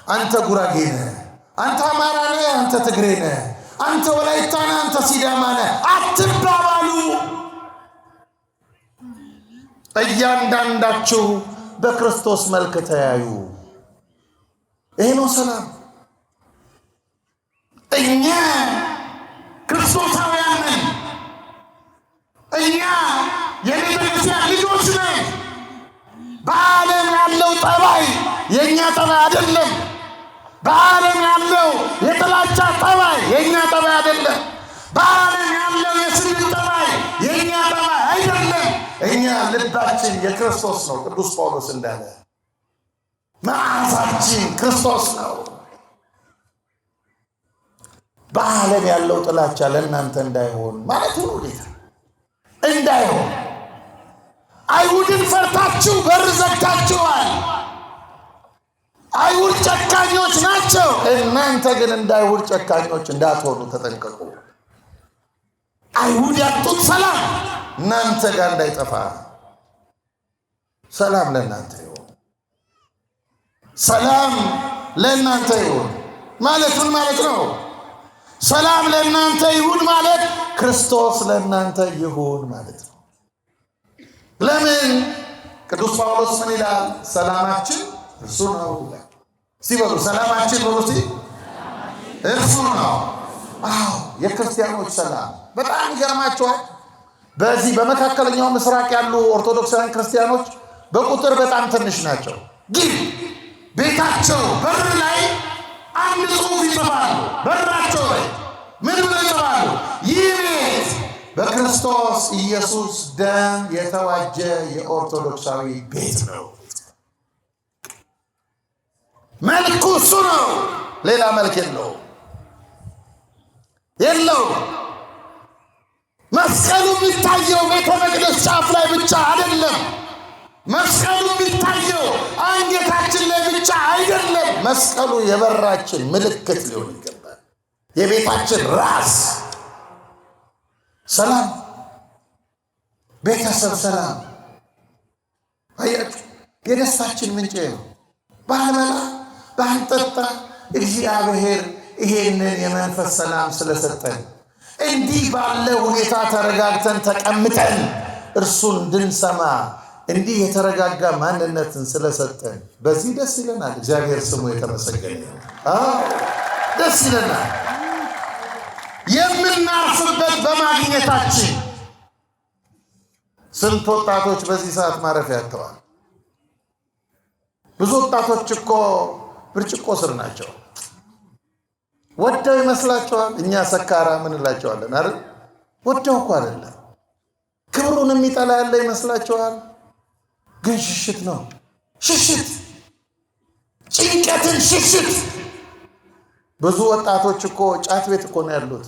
አንተ ጉራጌ ነህ፣ አንተ አማራ ነህ፣ አንተ ትግሬ ነህ፣ አንተ ወላይታ ነህ፣ አንተ ሲዳማ ነህ አትባባሉ። እያንዳንዳችሁ በክርስቶስ መልክ ተያዩ። ይሄ ነው ሰላም። እኛ ክርስቶሳውያን ነን። እኛ የቤተክርስቲያን ልጆች ነን። በዓለም ያለው ጠባይ የእኛ ጠባይ አይደለም። በዓለም ያለው የጥላቻ ጠባይ የእኛ ጠባይ አይደለም። በዓለም ያለው የስድብ ጠባይ የእኛ ጠባይ አይደለም። እኛ ልባችን የክርስቶስ ነው። ቅዱስ ጳውሎስ እንዳለ መዓዛችን ክርስቶስ ነው። በዓለም ያለው ጥላቻ ለእናንተ እንዳይሆን ማለት ነው። እንዳይሆን አይሁድን ፈርታችሁ በር ዘግታችኋል። አይሁድ ጨካኞች ናቸው። እናንተ ግን እንደ አይሁድ ጨካኞች እንዳትሆኑ ተጠንቀቁ። አይሁድ ያጡት ሰላም እናንተ ጋር እንዳይጠፋ ሰላም ለእናንተ ይሁን። ሰላም ለእናንተ ይሁን ማለት ምን ማለት ነው? ሰላም ለእናንተ ይሁን ማለት ክርስቶስ ለእናንተ ይሁን ማለት ነው። ለምን? ቅዱስ ጳውሎስ ምን ይላል? ሰላማችን እርሱ ነው ይላል። ሲበሉ ሰላማችን በሉ እርሱ ነው። አዎ የክርስቲያኖች ሰላም በጣም ይገርማቸዋል። በዚህ በመካከለኛው ምስራቅ ያሉ ኦርቶዶክሳውያን ክርስቲያኖች በቁጥር በጣም ትንሽ ናቸው። ግን ቤታቸው በር ላይ አንድ ጽሑፍ ይጽፋሉ። በራቸው ላይ ምን ብለው ይጽፋሉ? ይህ ቤት በክርስቶስ ኢየሱስ ደም የተዋጀ የኦርቶዶክሳዊ ቤት ነው። መልኩ እሱ ነው፣ ሌላ መልክ የለው። መስቀሉ የሚታየው ቤተ መቅደስ ጫፍ ላይ ብቻ አይደለም። መስቀሉ የሚታየው አንገታችን ላይ ብቻ አይደለም። መስቀሉ የበራችን ምልክት ሊሆን ይገባል። የቤታችን ራስ ሰላም፣ ቤተሰብ ሰላም። አያችሁ የደስታችን ምንጭ ነው። ባንበላ ባንጠጣ እግዚአብሔር ይሄንን የመንፈስ ሰላም ስለሰጠን እንዲህ ባለ ሁኔታ ተረጋግተን ተቀምጠን እርሱን እንድንሰማ እንዲህ የተረጋጋ ማንነትን ስለሰጠን በዚህ ደስ ይለናል። እግዚአብሔር ስሙ የተመሰገነ ይሁን። ደስ ይለናል የምናርፍበት በማግኘታችን። ስንት ወጣቶች በዚህ ሰዓት ማረፊያ ያጥተዋል። ብዙ ወጣቶች እኮ ብርጭቆ ስር ናቸው። ወደው ይመስላቸዋል። እኛ ሰካራ ምን እንላቸዋለን አይደል? ወደው እኮ አይደለም። ክብሩን የሚጠላ ያለ ይመስላቸዋል። ግን ሽሽት ነው። ሽሽት፣ ጭንቀትን ሽሽት። ብዙ ወጣቶች እኮ ጫት ቤት እኮ ነው ያሉት።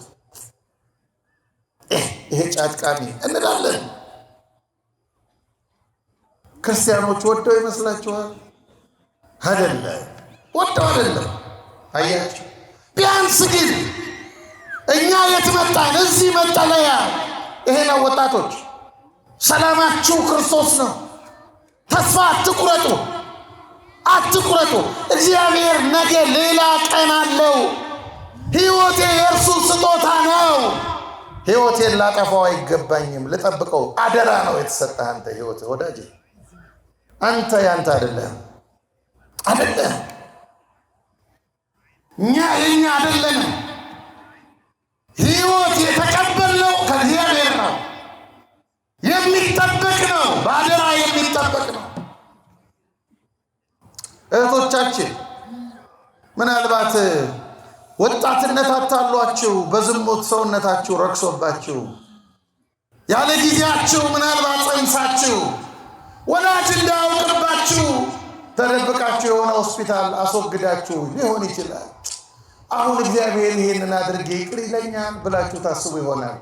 ይሄ ጫት ቃሚ እንላለን። ክርስቲያኖች ወደው ይመስላቸዋል። አይደለም፣ ወደው አይደለም። አያችሁ ቢያንስ ግን እኛ የት መጣን? እዚህ መጠለያ ይሄ ነው። ወጣቶች ሰላማችሁ ክርስቶስ ነው። ተስፋ አትቁረጡ። እግዚአብሔር ነገ ሌላ ቀን አለው። ሕይወቴ የእርሱ ስጦታ ነው። ሕይወቴን ላጠፋው አይገባኝም፣ ልጠብቀው አደራ ነው የተሰጠህ አንተ ሕይወት ወዳጄ። አንተ ያንተ አይደለም። እኛ የኛ አይደለም። ሕይወት የተቀበልነው ከእግዚአብሔር ነው። የሚጠበቅ ነው፣ በአደራ የሚጠበቅ ነው። እህቶቻችን ምናልባት ወጣትነት አታሏችሁ፣ በዝሙት ሰውነታችሁ ረክሶባችሁ ያለ ጊዜያችሁ ምናልባት ጸንሳችሁ ወላጅ እንዳያውቅባችሁ ተደብቃችሁ የሆነ ሆስፒታል አስወግዳችሁ ሊሆን ይችላል። አሁን እግዚአብሔር ይሄንን አድርጌ ይቅር ይለኛል ብላችሁ ታስቡ ይሆናል።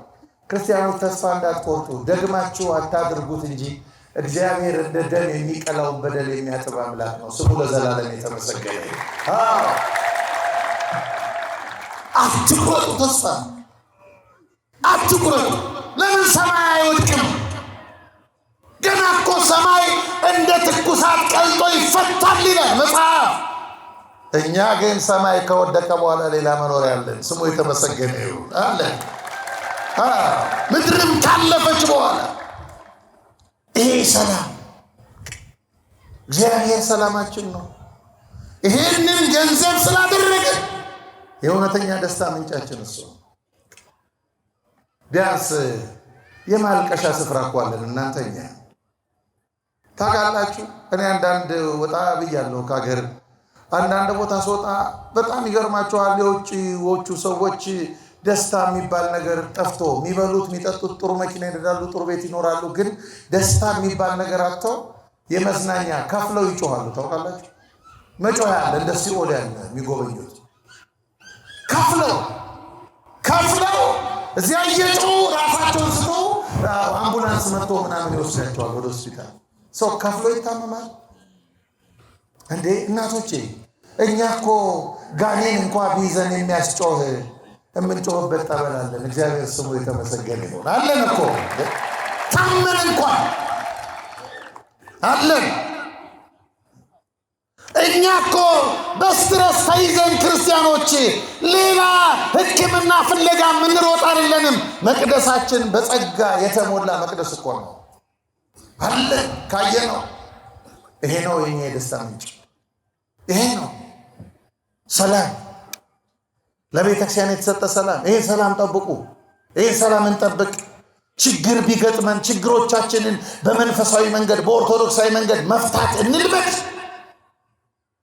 ክርስቲያኖች ተስፋ እንዳትቆርጡ፣ ደግማችሁ አታድርጉት እንጂ እግዚአብሔር እንደ ደም የሚቀላውን በደል የሚያጥብ አምላክ ነው። ስሙ ለዘላለም የተመሰገነ ይሁን። አትቁረጡ፣ ተስፋ አትቁረጡ። ለምን ሰማይ አይወድቅም? ገና እኮ ሰማይ እንደ ትኩሳት ቀልጦ ይፈታል ይላል መጽሐፍ። እኛ ግን ሰማይ ከወደቀ በኋላ ሌላ መኖሪያ አለን። ስሙ የተመሰገነ ይሁን አለን። ምድርም ካለፈች በኋላ ይሄ ሰላም እግዚአብሔር ሰላማችን ነው። ይሄንን ገንዘብ ስላደረገ የእውነተኛ ደስታ ምንጫችን እሱ ነው። ቢያንስ የማልቀሻ ስፍራ እኮ አለን እናንተኛ ታውቃላችሁ። እኔ አንዳንድ ወጣ ብያለሁ ከሀገር። አንዳንድ ቦታ ስወጣ በጣም ይገርማቸዋል። የውጭዎቹ ሰዎች ደስታ የሚባል ነገር ጠፍቶ የሚበሉት የሚጠጡት ጥሩ መኪና ይነዳሉ፣ ጥሩ ቤት ይኖራሉ። ግን ደስታ የሚባል ነገር አጥተው የመዝናኛ ከፍለው ይጮሃሉ። ታውቃላችሁ መጮህ ያለ እንደ ሲኦል ያለ የሚጎበኙት ከፍለው እዚያ እየጮሁ ራሳቸውን ስቶ አምቡላንስ መጥቶ ምናምን ይወስዳቸዋል ወደ ሆስፒታል። ሰው ከፍሎ ይታመማል እንዴ? እናቶቼ እኛ እኮ ጋኔን እንኳ ቢይዘን የሚያስጮህ የምንጮህበት ጠበላለን። እግዚአብሔር ስሙ የተመሰገነ ይሁን አለን እኮ ታመን እንኳን አለን። እኛ እኮ በስትረስ ተይዘን ክርስቲያኖች ሌላ ሕክምና ፍለጋ የምንሮጥ አይደለንም። መቅደሳችን በጸጋ የተሞላ መቅደስ እኮ ነው አለ። ካየ ነው ይሄ ነው የኛ የደስታ ምንጭ። ይሄ ነው ሰላም። ለቤተክርስቲያን የተሰጠ ሰላም። ይሄ ሰላም ጠብቁ። ይሄ ሰላም እንጠብቅ። ችግር ቢገጥመን ችግሮቻችንን በመንፈሳዊ መንገድ በኦርቶዶክሳዊ መንገድ መፍታት እንልመድ።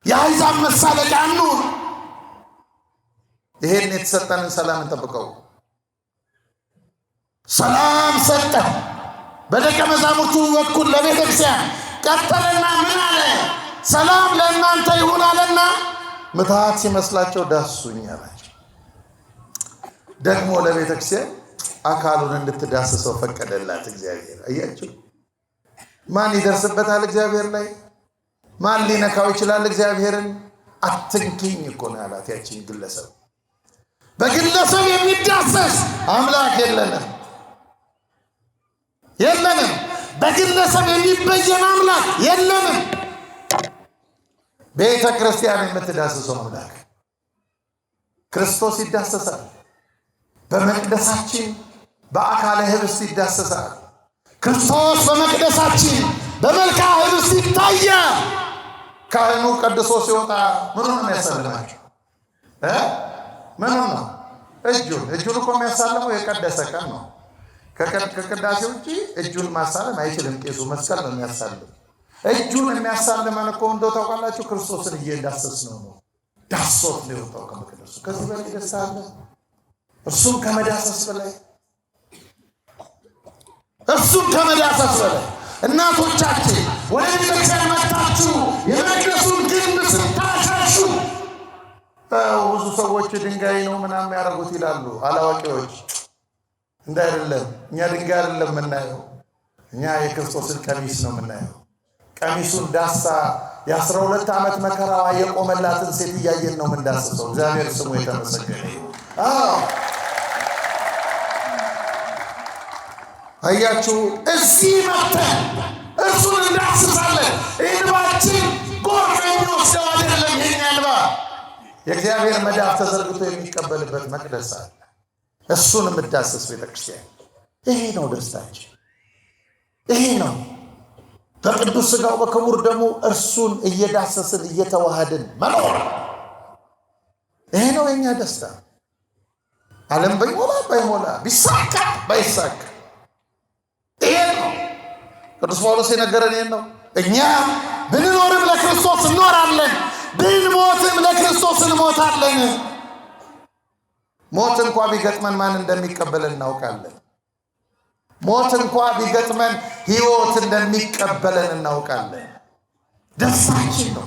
የአሕዛብ መሳለቂያ አንሁን። ይሄን የተሰጠንን ሰላም እንጠብቀው። ሰላም ሰጠ በደቀ መዛሙርቱ በኩል ለቤተክርስቲያን። ቀጠለና ምን አለ? ሰላም ለእናንተ ይሁን አለና ምትሃት ሲመስላቸው ዳሱኝ አላቸው። ደግሞ ለቤተክርስቲያን አካሉን እንድትዳስሰው ፈቀደላት እግዚአብሔር። አያችሁ፣ ማን ይደርስበታል እግዚአብሔር ላይ? ማን ሊነካው ይችላል እግዚአብሔርን? አትንኪኝ እኮ ነው ያላት ያችን ግለሰብ። በግለሰብ የሚዳሰስ አምላክ የለንም። በግለሰብ የሚበየን አምላክ የለንም። ቤተ ክርስቲያን የምትዳስሰው አምላክ ክርስቶስ ይዳሰሳል። በመቅደሳችን በአካለ ህብስት ይዳሰሳል። ክርስቶስ በመቅደሳችን በመልክዓ ህብስት ይታያል። ካህኑ ቀድሶ ሲወጣ ምኑን ነው የሚያሳልማቸው? ምኑን ነው? እጁን እኮ የሚያሳልመው የቀደሰ ቀን ነው። ከቅዳሴ ውጭ እጁን ማሳለም አይችልም ቄሱ። መስቀል ነው የሚያሳልም። እጁን የሚያሳልመን እኮ እንደው ታውቃላችሁ፣ ክርስቶስን እየዳሰስ ነው። ዳሶት ነው የወጣው ከመቅደሱ። ከዚህ በላይ ደስታ አለ? እርሱም ከመዳሰስ በላይ እናቶቻችን ወደ ቤተክርስቲያን መጣችሁ የመቅደሱን ግንብ ስታሻሹ ብዙ ሰዎች ድንጋይ ነው ምናምን ያደረጉት ይላሉ አላዋቂዎች። እንዳይደለም፣ እኛ ድንጋይ አይደለም የምናየው፣ እኛ የክርስቶስን ቀሚስ ነው የምናየው። ቀሚሱን ዳሳ የ12 ዓመት መከራዋ የቆመላትን ሴት እያየን ነው የምንዳስሰው። እግዚአብሔር ስሙ የተመሰገነ። አያችሁ፣ እዚህ መጥተን እርሱን እንዳስሳለን። እንባችን ጎርፍ የሚወስደው አይደለም። የኛ እንባ የእግዚአብሔር መዳፍ ተዘርግቶ የሚቀበልበት መቅደስ አለ። እሱን የምዳስስ ቤተክርስቲያን። ይሄ ነው ደስታችን። ይሄ ነው በቅዱስ ሥጋው በክቡር ደሙ እርሱን እየዳሰስን እየተዋሃድን መኖር። ይሄ ነው የኛ ደስታ። ዓለም ባይሞላ ቢሳካ ባይሳካ ይሄ ነው ቅዱስ ጳውሎስ የነገረን። ይሄ ነው እኛ ብንኖርም ለክርስቶስ እንኖራለን፣ ብንሞትም ለክርስቶስ እንሞታለን። ሞት እንኳ ቢገጥመን ማን እንደሚቀበለን እናውቃለን። ሞት እንኳ ቢገጥመን ሕይወት እንደሚቀበለን እናውቃለን። ደስታችን ነው።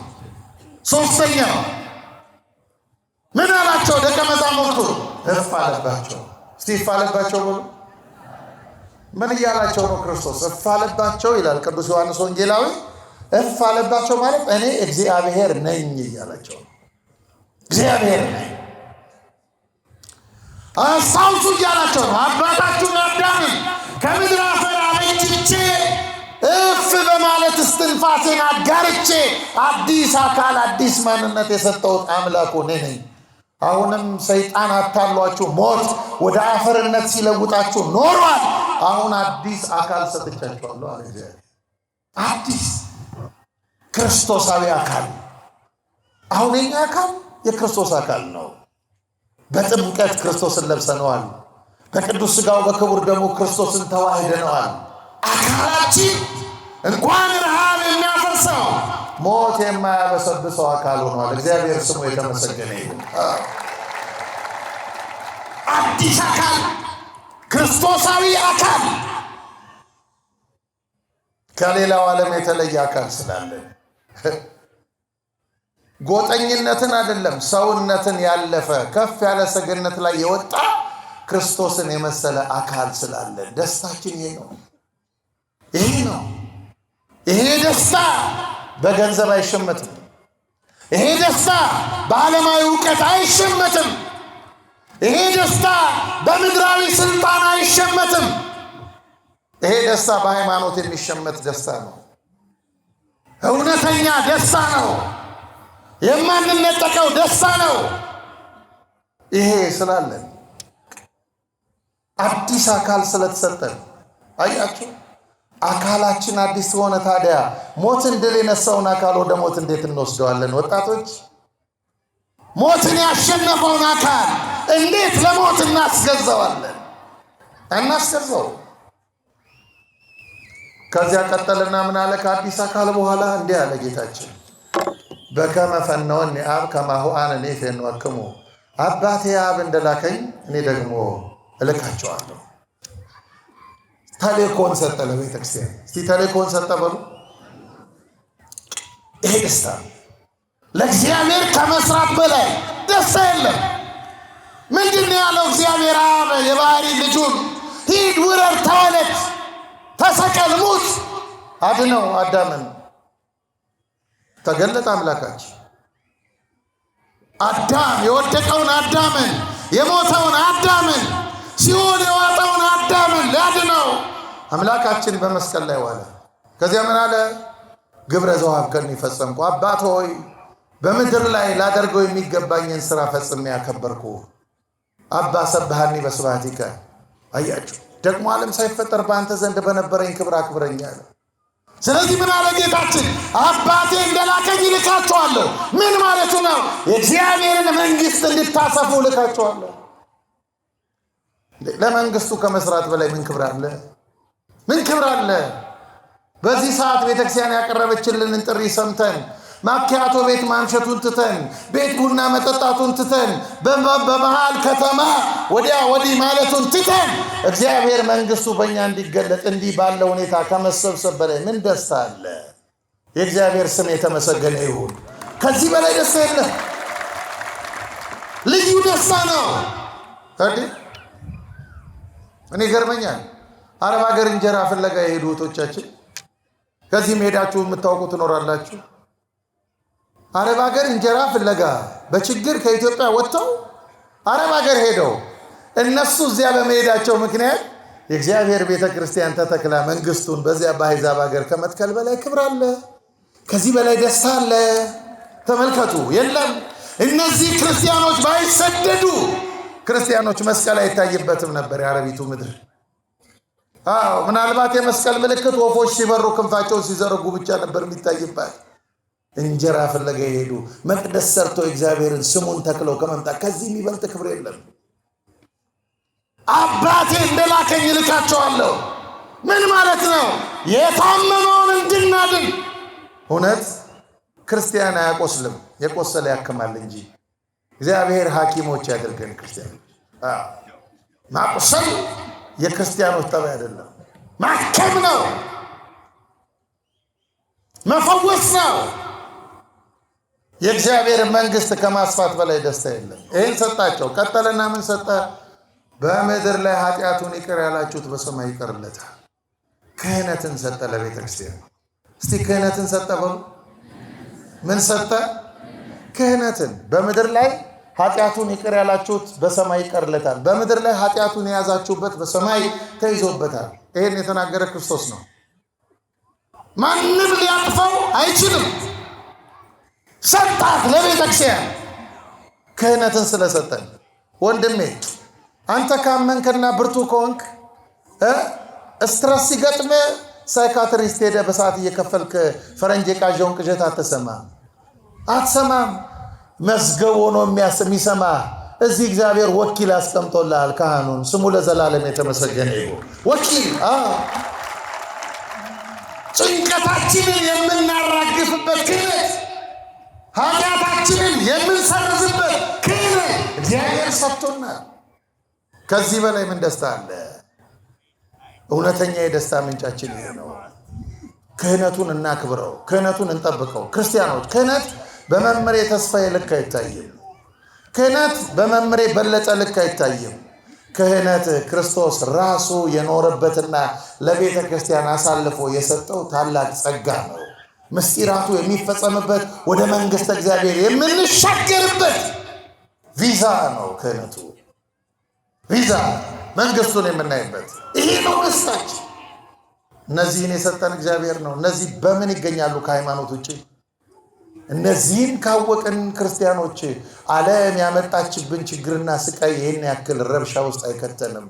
ሶስተኛው ምን አላቸው ደቀ መዛሙርቱ? እፍ አለባቸው። እስቲ እፍ አለባቸው ብሎ ምን እያላቸው ነው ክርስቶስ? እፍ አለባቸው ይላል ቅዱስ ዮሐንስ ወንጌላዊ። እፍ አለባቸው ማለት እኔ እግዚአብሔር ነኝ እያላቸው ነው። እግዚአብሔር ነኝ አስታውሱ እያላቸው ነው። አባታችሁን አዳምን ከምድር አፈር አበጅቼ እፍ በማለት እስትንፋሴን አጋርቼ አዲስ አካል አዲስ ማንነት የሰጠሁት አምላኩ እኔ ነኝ። አሁንም ሰይጣን አታሏችሁ ሞት ወደ አፈርነት ሲለውጣችሁ ኖሯል። አሁን አዲስ አካል ሰጥቻችኋለሁ አለ እግዚአብሔር። አዲስ ክርስቶሳዊ አካል። አሁን የኛ አካል የክርስቶስ አካል ነው። በጥምቀት ክርስቶስን ለብሰነዋል። በቅዱስ ሥጋው በክቡር ደሙ ክርስቶስን ተዋህደነዋል። አካላችን እንኳን ረሃብ የሚያፈርሰው ሞት የማያበሰብሰው አካል ሆኗል። እግዚአብሔር ስሙ የተመሰገነ ይሁን። አዲስ አካል፣ ክርስቶሳዊ አካል፣ ከሌላው ዓለም የተለየ አካል ስላለን ጎጠኝነትን አይደለም ሰውነትን ያለፈ ከፍ ያለ ሰገነት ላይ የወጣ ክርስቶስን የመሰለ አካል ስላለን ደስታችን ይሄ ነው። ይሄ ደስታ በገንዘብ አይሸመትም። ይሄ ደስታ በዓለማዊ እውቀት አይሸመትም። ይሄ ደስታ በምድራዊ ስልጣን አይሸመትም። ይሄ ደስታ በሃይማኖት የሚሸመት ደስታ ነው። እውነተኛ ደስታ ነው። የማንነጠቀው ደስታ ነው። ይሄ ስላለን አዲስ አካል ስለተሰጠን አያችሁ። አካላችን አዲስ ሆነ። ታዲያ ሞትን ድል የነሳውን አካል ወደ ሞት እንዴት እንወስደዋለን? ወጣቶች ሞትን ያሸነፈውን አካል እንዴት ለሞት እናስገዛዋለን? እናስገዛው። ከዚያ ቀጠልና ምን አለ? ከአዲስ አካል በኋላ እንዲህ አለ ጌታችን በከመ ፈነወኒ አብ ከማሁ አነ እፌንወክሙ፣ አባቴ አብ እንደላከኝ እኔ ደግሞ እልካቸዋለሁ። ተልእኮን ሰጠ ለቤተ ክርስቲያን። እስቲ ተልእኮን ሰጠ በሉ። ይሄ ደስታ ለእግዚአብሔር ከመስራት በላይ ደስታ የለም። ምንድን ነው ያለው እግዚአብሔር አብ የባህሪ ልጁን? ሂድ፣ ውረድ፣ ተወለድ፣ ተሰቀል፣ ሙት፣ አድነው አዳምን። ተገለጠ አምላካችን። አዳም የወደቀውን አዳምን፣ የሞተውን አዳምን፣ ሲኦል የዋጠውን አዳምን ሊያድነው አምላካችን በመስቀል ላይ ዋለ። ከዚያ ምን አለ? ግብረ ዘወሀብከኒ ፈጸምኩ። አባት ሆይ በምድር ላይ ላደርገው የሚገባኝን ስራ ፈጽሜ ያከበርኩ። አባ ሰብሐኒ በስብሐቲከ። አያችሁ ደግሞ ዓለም ሳይፈጠር በአንተ ዘንድ በነበረኝ ክብር አክብረኝ አለ። ስለዚህ ምን አለ ጌታችን? አባቴ እንደላከኝ ልካቸዋለሁ። ምን ማለቱ ነው? የእግዚአብሔርን መንግስት እንድታሰፉ ልካቸዋለሁ። ለመንግስቱ ከመስራት በላይ ምን ክብር አለ? ምን ክብር አለ? በዚህ ሰዓት ቤተክርስቲያን ያቀረበችልንን ጥሪ ሰምተን ማኪያቶ ቤት ማምሸቱን ትተን ቤት ቡና መጠጣቱን ትተን በመሃል ከተማ ወዲያ ወዲህ ማለቱን ትተን እግዚአብሔር መንግስቱ በእኛ እንዲገለጥ እንዲህ ባለ ሁኔታ ከመሰብሰብ በላይ ምን ደስታ አለ? የእግዚአብሔር ስም የተመሰገነ ይሁን። ከዚህ በላይ ደስታ የለም። ልዩ ደስታ ነው። እኔ ገርመኛል። አረብ ሀገር እንጀራ ፍለጋ የሄዱ እህቶቻችን ከዚህም ሄዳችሁ የምታውቁ ትኖራላችሁ። አረብ ሀገር እንጀራ ፍለጋ በችግር ከኢትዮጵያ ወጥተው አረብ ሀገር ሄደው እነሱ እዚያ በመሄዳቸው ምክንያት የእግዚአብሔር ቤተ ክርስቲያን ተተክላ መንግስቱን በዚያ በአሕዛብ ሀገር ከመትከል በላይ ክብር አለ? ከዚህ በላይ ደስታ አለ? ተመልከቱ። የለም እነዚህ ክርስቲያኖች ባይሰደዱ ክርስቲያኖች መስቀል አይታይበትም ነበር የአረቢቱ ምድር። ምናልባት የመስቀል ምልክት ወፎች ሲበሩ ክንፋቸውን ሲዘረጉ ብቻ ነበር የሚታይባት። እንጀራ ፍለጋ የሄዱ መቅደስ ሰርተው እግዚአብሔርን ስሙን ተክለው ከመምጣት ከዚህ የሚበልጥ ክብር የለም። አባቴ እንደላከኝ ልካቸዋለሁ። ምን ማለት ነው? የታመመውን እንድናድን። እውነት ክርስቲያን አያቆስልም፣ የቆሰለ ያክማል እንጂ። እግዚአብሔር ሐኪሞች ያደርገን ክርስቲያኖች። ማቆሰል የክርስቲያኖች ጠባይ አይደለም። ማከም ነው፣ መፈወስ ነው። የእግዚአብሔር መንግስት ከማስፋት በላይ ደስታ የለም። ይህን ሰጣቸው። ቀጠለና ምን ሰጠ? በምድር ላይ ኃጢአቱን ይቅር ያላችሁት በሰማይ ይቀርለታል። ክህነትን ሰጠ ለቤተ ክርስቲያን። እስቲ ክህነትን ሰጠ በሉ። ምን ሰጠ? ክህነትን። በምድር ላይ ኃጢአቱን ይቅር ያላችሁት በሰማይ ይቀርለታል። በምድር ላይ ኃጢአቱን የያዛችሁበት በሰማይ ተይዞበታል። ይህን የተናገረ ክርስቶስ ነው። ማንም ሊያጥፈው አይችልም። ሰጣት ለቤተ ክርስቲያን ክህነትን ስለሰጠን። ወንድሜ አንተ ካመንክና ብርቱ ከሆንክ ስትረስ ሲገጥም ሳይካትሪስት ሄደ በሰዓት እየከፈልክ ፈረንጅ የቃዣውን ቅዠት አትሰማም። መዝገብ ሆኖ የሚሰማ እዚህ እግዚአብሔር ወኪል አስቀምጦልሃል። ካህኑን ስሙ ለዘላለም የተመሰገነ ይሁን። ወኪል ጭንቀታችንን የምናራግፍበት ክህነት፣ ኃጢአታችንን የምንሰርዝበት ክህነት እግዚአብሔር ሰጥቶናል። ከዚህ በላይ ምን ደስታ አለ? እውነተኛ የደስታ ምንጫችን ይሄ ነው። ክህነቱን እናክብረው፣ ክህነቱን እንጠብቀው። ክርስቲያኖች ክህነት በመምሬ ተስፋዬ ልክ አይታይም። ክህነት በመምሬ በለጠ ልክ አይታይም። ክህነት ክርስቶስ ራሱ የኖረበትና ለቤተ ክርስቲያን አሳልፎ የሰጠው ታላቅ ጸጋ ነው። ምስጢራቱ የሚፈጸምበት ወደ መንግሥተ እግዚአብሔር የምንሻገርበት ቪዛ ነው። ክህነቱ ቪዛ መንግሥቱን የምናይበት ይሄ ነው ደስታችን። እነዚህን የሰጠን እግዚአብሔር ነው። እነዚህ በምን ይገኛሉ ከሃይማኖት ውጭ? እነዚህን ካወቅን ክርስቲያኖች ዓለም ያመጣችብን ችግርና ስቃይ ይህን ያክል ረብሻ ውስጥ አይከተንም።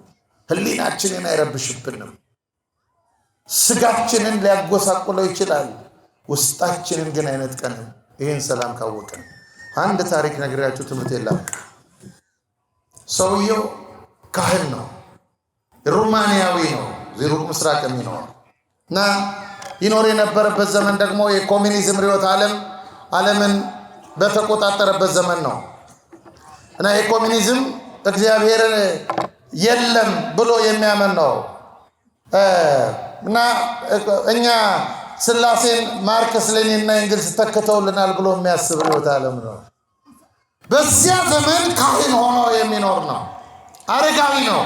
ሕሊናችንን አይረብሽብንም። ስጋችንን ሊያጎሳቁለው ይችላል፣ ውስጣችንን ግን አይነጥቀንም። ይህን ሰላም ካወቅን አንድ ታሪክ ነግሬያችሁ ትምህርት የለም። ሰውየው ካህን ነው፣ ሩማንያዊ ነው፣ ሩቅ ምስራቅ የሚኖር እና ይኖር የነበረበት ዘመን ደግሞ የኮሚኒዝም ርዕዮተ ዓለምን በተቆጣጠረበት ዘመን ነው እና የኮሚኒዝም እግዚአብሔር የለም ብሎ የሚያምን ነው እና እኛ ስላሴን ማርክስ ሌኒንና ኤንግልስ ተከተውልናል ብሎ የሚያስብ ርዕዮተ ዓለም ነው። በዚያ ዘመን ካህን ሆኖ የሚኖር ነው። አረጋዊ ነው።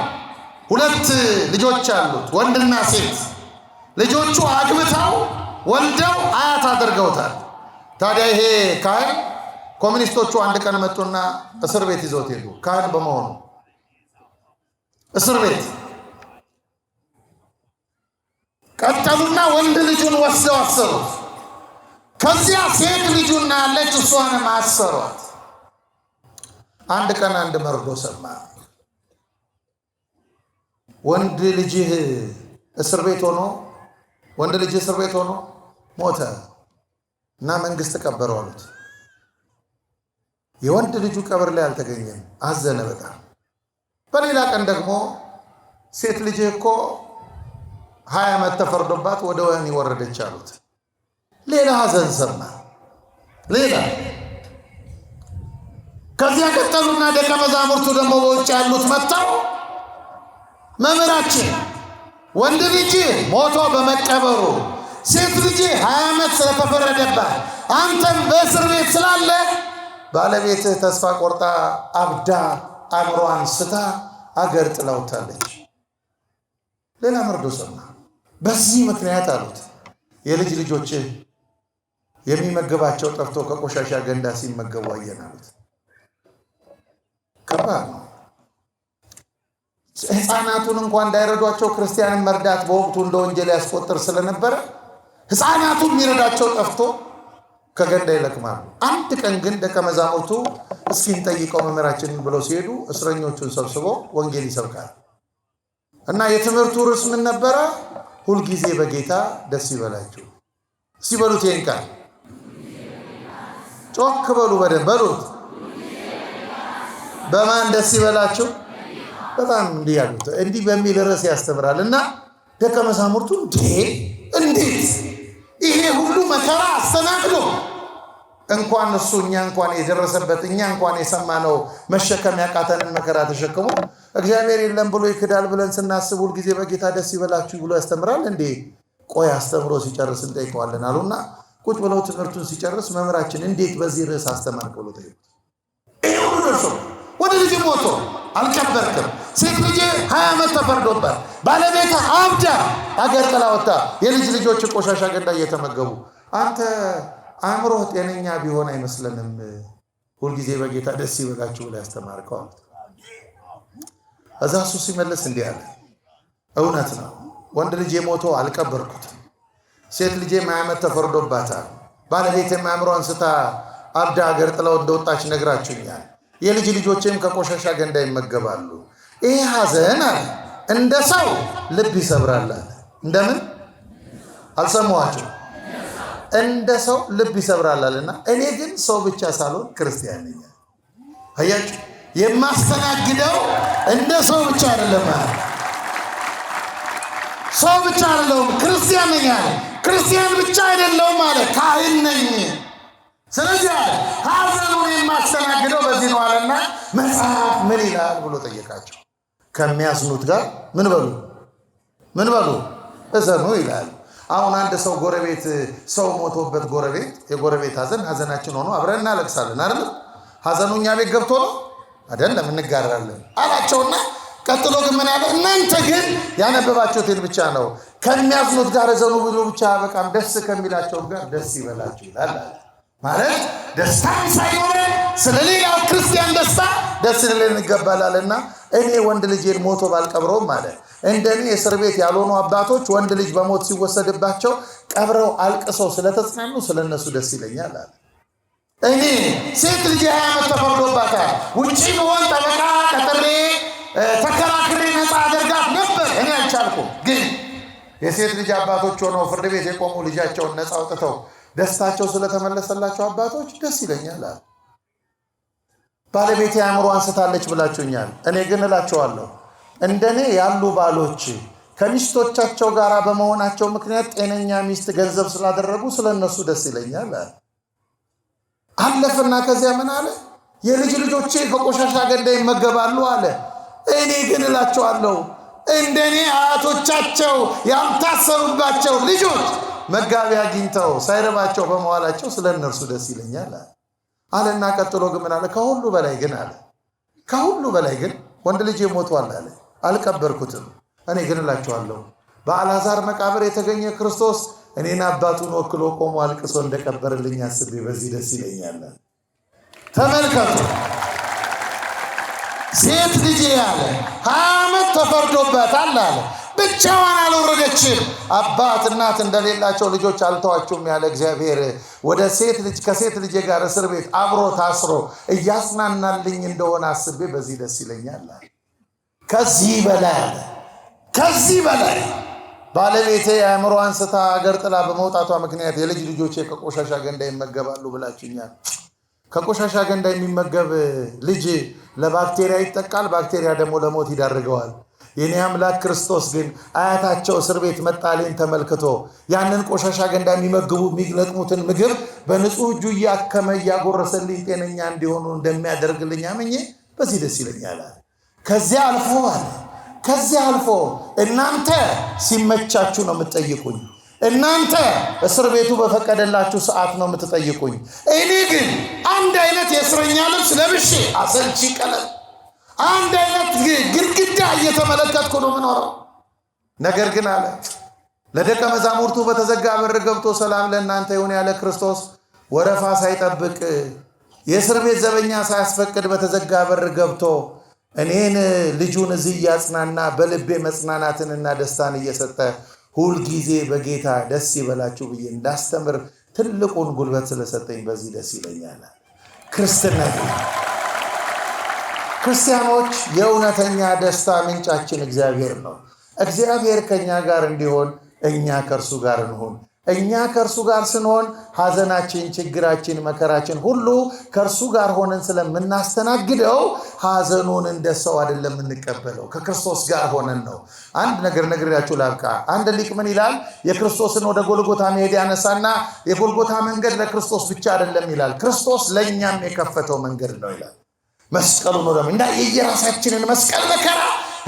2 ልጆች አሉት፣ ወንድና ሴት። ልጆቹ አግብተው ወልደው አያት አድርገውታል። ታዲያ ይሄ ካህን ኮሚኒስቶቹ አንድ ቀን መጡና እስር ቤት ይዘውት ሄዱ። ካህን በመሆኑ እስር ቤት ቀጠሉና ወንድ ልጁን ወስደው አሰሩት። ከዚያ ሴት ልጁና ያለች እሷንም አሰሯት። አንድ ቀን አንድ መርዶ ሰማ። ወንድ ልጅህ እስር ቤት ሆኖ ሞተ እና መንግስት ቀበረው አሉት። የወንድ ልጁ ቀብር ላይ አልተገኘም። አዘነ በጣም። በሌላ ቀን ደግሞ ሴት ልጅህ እኮ 20 ዓመት ተፈርዶባት ወደ ወህኒ ወረደች አሉት። ሌላ ሐዘን ሰማ። ሌላ ከዚያ ቀጠሉና ደቀ መዛሙርቱ ደግሞ በውጭ ያሉት መጥተው መምህራችን ወንድ ልጅ ሞቶ በመቀበሩ ሴት ልጅ 20 ዓመት ስለተፈረደባት አንተም በእስር ቤት ስላለ ባለቤትህ ተስፋ ቆርጣ አብዳ አእምሮዋን ስታ አገር ጥላውታለች። ሌላ መርዶ ሰማ። በዚህ ምክንያት አሉት የልጅ ልጆች የሚመገባቸው ጠፍቶ ከቆሻሻ ገንዳ ሲመገቡ አየን አሉት። ከባድ ነው። ሕፃናቱን እንኳን እንዳይረዷቸው ክርስቲያንን መርዳት በወቅቱ እንደ ወንጀል ያስቆጥር ስለነበረ ሕፃናቱን የሚረዳቸው ጠፍቶ ከገንዳ ይለቅማሉ። አንድ ቀን ግን ደቀ መዛሙርቱ እስኪን ጠይቀው መምህራችንን ብለው ሲሄዱ እስረኞቹን ሰብስቦ ወንጌል ይሰብካል እና የትምህርቱ ርዕስ ምን ነበረ? ሁልጊዜ በጌታ ደስ ይበላችሁ። ሲበሉት ይንቃል። ጮክ በሉ፣ በደንብ በሉት። በማን ደስ ይበላችሁ? በጣም እንዲህ ያሉት እንዲህ በሚል ርዕስ ያስተምራል እና ደቀ መዛሙርቱ እንዴት ይሄ ሁሉ መከራ አስተናግዶ እንኳን እሱ እኛ እንኳን የደረሰበት እኛ እንኳን የሰማነው መሸከም ያቃተንን መከራ ተሸክሞ እግዚአብሔር የለም ብሎ ይክዳል ብለን ስናስብ ሁልጊዜ በጌታ ደስ ይበላችሁ ብሎ ያስተምራል እንዴ? ቆይ አስተምሮ ሲጨርስ እንጠይቀዋለን አሉና ቁጭ ብለው ትምህርቱን ሲጨርስ መምህራችን እንዴት በዚህ ርዕስ አስተማርክ ብሎ ጠየቁት። ይሄው ደርሶ ወንድ ልጅ ሞቶ አልቀበርክም፣ ሴት ልጅ 20 ዓመት ተፈርዶባት ባለቤት አብዳ አገር ጥላ ወጣ፣ የልጅ ልጆች ቆሻሻ ገንዳ እየተመገቡ አንተ አእምሮህ ጤነኛ ቢሆን አይመስለንም ሁልጊዜ በጌታ ደስ ይበላችሁ ብሎ ያስተማርከው አሉት። እዛ እሱ ሲመለስ እንዲህ አለ፣ እውነት ነው ወንድ ልጅ ሞቶ አልቀበርኩትም፣ ሴት ልጅ 20 ዓመት ተፈርዶባታል፣ ባለቤቴም አእምሮን ስታ አብዳ አገር ጥላው እንደወጣች ነግራችሁኛል፣ የልጅ ልጆችም ከቆሻሻ ገንዳ ይመገባሉ። ይህ ሐዘን አለ እንደ ሰው ልብ ይሰብራል አለ። እንደምን አልሰማኋቸው? እንደ ሰው ልብ ይሰብራል አለና እኔ ግን ሰው ብቻ ሳልሆን ክርስቲያን ነኝ። አያችሁ፣ የማስተናግደው እንደ ሰው ብቻ አይደለም አለ። ሰው ብቻ አይደለሁም፣ ክርስቲያን ነኝ አለ። ክርስቲያን ብቻ አይደለሁም አለ፣ ካህን ነኝ። ስለዚህ አለ ሐዘኑን የማስተናግደው በዚህ ነው አለና መጽሐፍ ምን ይላል ብሎ ጠየቃቸው። ከሚያዝኑት ጋር ምን በሉ እዘኑ ይላል። አሁን አንድ ሰው ጎረቤት ሰው ሞቶበት የጎረቤት ሐዘናችን ሆኖ አብረን እናለቅሳለን አይደል? ሐዘኑ እኛ ቤት ገብቶ ነው አይደለም፣ እንጋራለን አላቸውና ቀጥሎ ግን ምን አለ? እናንተ ግን ያነበባችሁትን ብቻ ነው ከሚያዝኑት ጋር እዘኑ ብሎ ብቻ በቃም ደስ ከሚላቸው ጋር ደስ ይበላችሁ ይላል። ማለት ደስታ ሳይኖረን ስለሌላው ክርስቲያን ደስታ ደስ ሊለን ይገባላልና እኔ ወንድ ልጄን ሞቶ ባልቀብረውም ማለት እንደኔ እስር ቤት ያልሆኑ አባቶች ወንድ ልጅ በሞት ሲወሰድባቸው ቀብረው አልቅሰው ስለተጽናኑ ስለነሱ ደስ ይለኛል አለ። እኔ ሴት ልጅ 20 ዓመት ተፈርዶባታል፣ ውጪ ብሆን ጠበቃ ቀጥሬ ተከራክሬ ነፃ አደርጋት ነበር፣ እኔ አልቻልኩም። ግን የሴት ልጅ አባቶች ሆነው ፍርድ ቤት የቆሙ ልጃቸውን ነፃ አውጥተው ደስታቸው ስለተመለሰላቸው አባቶች ደስ ይለኛል አለ። ባለቤቴ አእምሮዋን ስታለች ብላችሁኛል። እኔ ግን እላችኋለሁ እንደኔ ያሉ ባሎች ከሚስቶቻቸው ጋር በመሆናቸው ምክንያት ጤነኛ ሚስት ገንዘብ ስላደረጉ ስለነሱ ደስ ይለኛል አለፈና ከዚያ ምን አለ? የልጅ ልጆቼ ከቆሻሻ ገንዳ ይመገባሉ አለ። እኔ ግን እላችኋለሁ እንደኔ አያቶቻቸው ያልታሰሩባቸው ልጆች መጋቢ አግኝተው ሳይረባቸው በመዋላቸው ስለነሱ ደስ ይለኛል አለና ቀጥሎ ግን ምን አለ? ከሁሉ በላይ ግን ወንድ ልጅ ሞቷል አለ። አልቀበርኩትም። እኔ ግን እላችኋለሁ በአልዓዛር መቃብር የተገኘ ክርስቶስ እኔን አባቱን ወክሎ ቆሞ አልቅሶ እንደቀበረልኝ አስቤ በዚህ ደስ ይለኛል። ተመልከቱ። ሴት ልጅ ያለ 20 ዓመት ተፈርዶበታል አለ። ብቻዋን አልወረደችም። አባት እናት እንደሌላቸው ልጆች አልተዋቸውም ያለ እግዚአብሔር ወደ ከሴት ልጅ ጋር እስር ቤት አብሮ ታስሮ እያጽናናልኝ እንደሆነ አስቤ በዚህ ደስ ይለኛል። ከዚህ በላይ ባለቤቴ አእምሮዋን ስታ አገር ጥላ በመውጣቷ ምክንያት የልጅ ልጆቼ ከቆሻሻ ገንዳ ይመገባሉ ብላችሁኛል። ከቆሻሻ ገንዳ የሚመገብ ልጅ ለባክቴሪያ ይጠቃል፣ ባክቴሪያ ደግሞ ለሞት ይዳርገዋል። የኔ አምላክ ክርስቶስ ግን አያታቸው እስር ቤት መጣሌን ተመልክቶ ያንን ቆሻሻ ገንዳ የሚለቅሙትን ምግብ በንጹህ እጁ እያከመ እያጎረሰልኝ ጤነኛ እንዲሆኑ እንደሚያደርግልኝ አምኜ በዚህ ደስ ይለኛል። ከዚያ አልፎ እናንተ ሲመቻችሁ ነው የምትጠይቁኝ። እናንተ እስር ቤቱ በፈቀደላችሁ ሰዓት ነው የምትጠይቁኝ። እኔ ግን አንድ አይነት የእስረኛ ልብስ ለብሼ አሰልቺ ቀለም አንድ አይነት ግድግዳ እየተመለከትኩ ነው የምኖረው። ነገር ግን አለ ለደቀ መዛሙርቱ በተዘጋ በር ገብቶ ሰላም ለእናንተ ይሁን ያለ ክርስቶስ ወረፋ ሳይጠብቅ የእስር ቤት ዘበኛ ሳያስፈቅድ በተዘጋ በር ገብቶ እኔን ልጁን እዚህ እያጽናና በልቤ መጽናናትንና ደስታን እየሰጠ ሁልጊዜ በጌታ ደስ ይበላችሁ ብዬ እንዳስተምር ትልቁን ጉልበት ስለሰጠኝ በዚህ ደስ ይለኛል። ክርስቲያኖች የእውነተኛ ደስታ ምንጫችን እግዚአብሔር ነው። እግዚአብሔር ከኛ ጋር እንዲሆን እኛ ከእርሱ ጋር እንሆን። እኛ ከእርሱ ጋር ስንሆን ሐዘናችን፣ ችግራችን፣ መከራችን ሁሉ ከእርሱ ጋር ሆነን ስለምናስተናግደው ሐዘኑን እንደ ሰው አይደለም የምንቀበለው፣ ከክርስቶስ ጋር ሆነን ነው። አንድ ነገር ነግሬያችሁ ላብቃ። አንድ ሊቅ ምን ይላል? የክርስቶስን ወደ ጎልጎታ መሄድ ያነሳና የጎልጎታ መንገድ ለክርስቶስ ብቻ አይደለም ይላል፣ ክርስቶስ ለእኛም የከፈተው መንገድ ነው ይላል። መስቀሉን ወደ እና የየራሳችንን መስቀል መከራ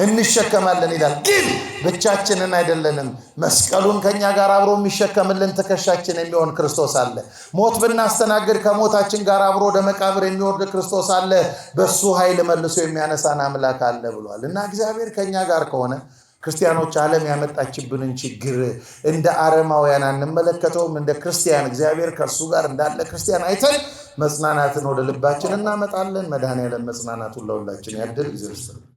እንሸከማለን ይላል። ግን ብቻችንን አይደለንም። መስቀሉን ከኛ ጋር አብሮ የሚሸከምልን ትከሻችን የሚሆን ክርስቶስ አለ። ሞት ብናስተናግድ ከሞታችን ጋር አብሮ ወደ መቃብር የሚወርድ ክርስቶስ አለ። በሱ ኃይል መልሶ የሚያነሳን አምላክ አለ ብሏል። እና እግዚአብሔር ከኛ ጋር ከሆነ ክርስቲያኖች ዓለም ያመጣችብንን ችግር እንደ አረማውያን አንመለከተውም። እንደ ክርስቲያን እግዚአብሔር ከእርሱ ጋር እንዳለ ክርስቲያን አይተን መጽናናትን ወደ ልባችን እናመጣለን። መድኃኔዓለም መጽናናቱን ለሁላችን ያድል።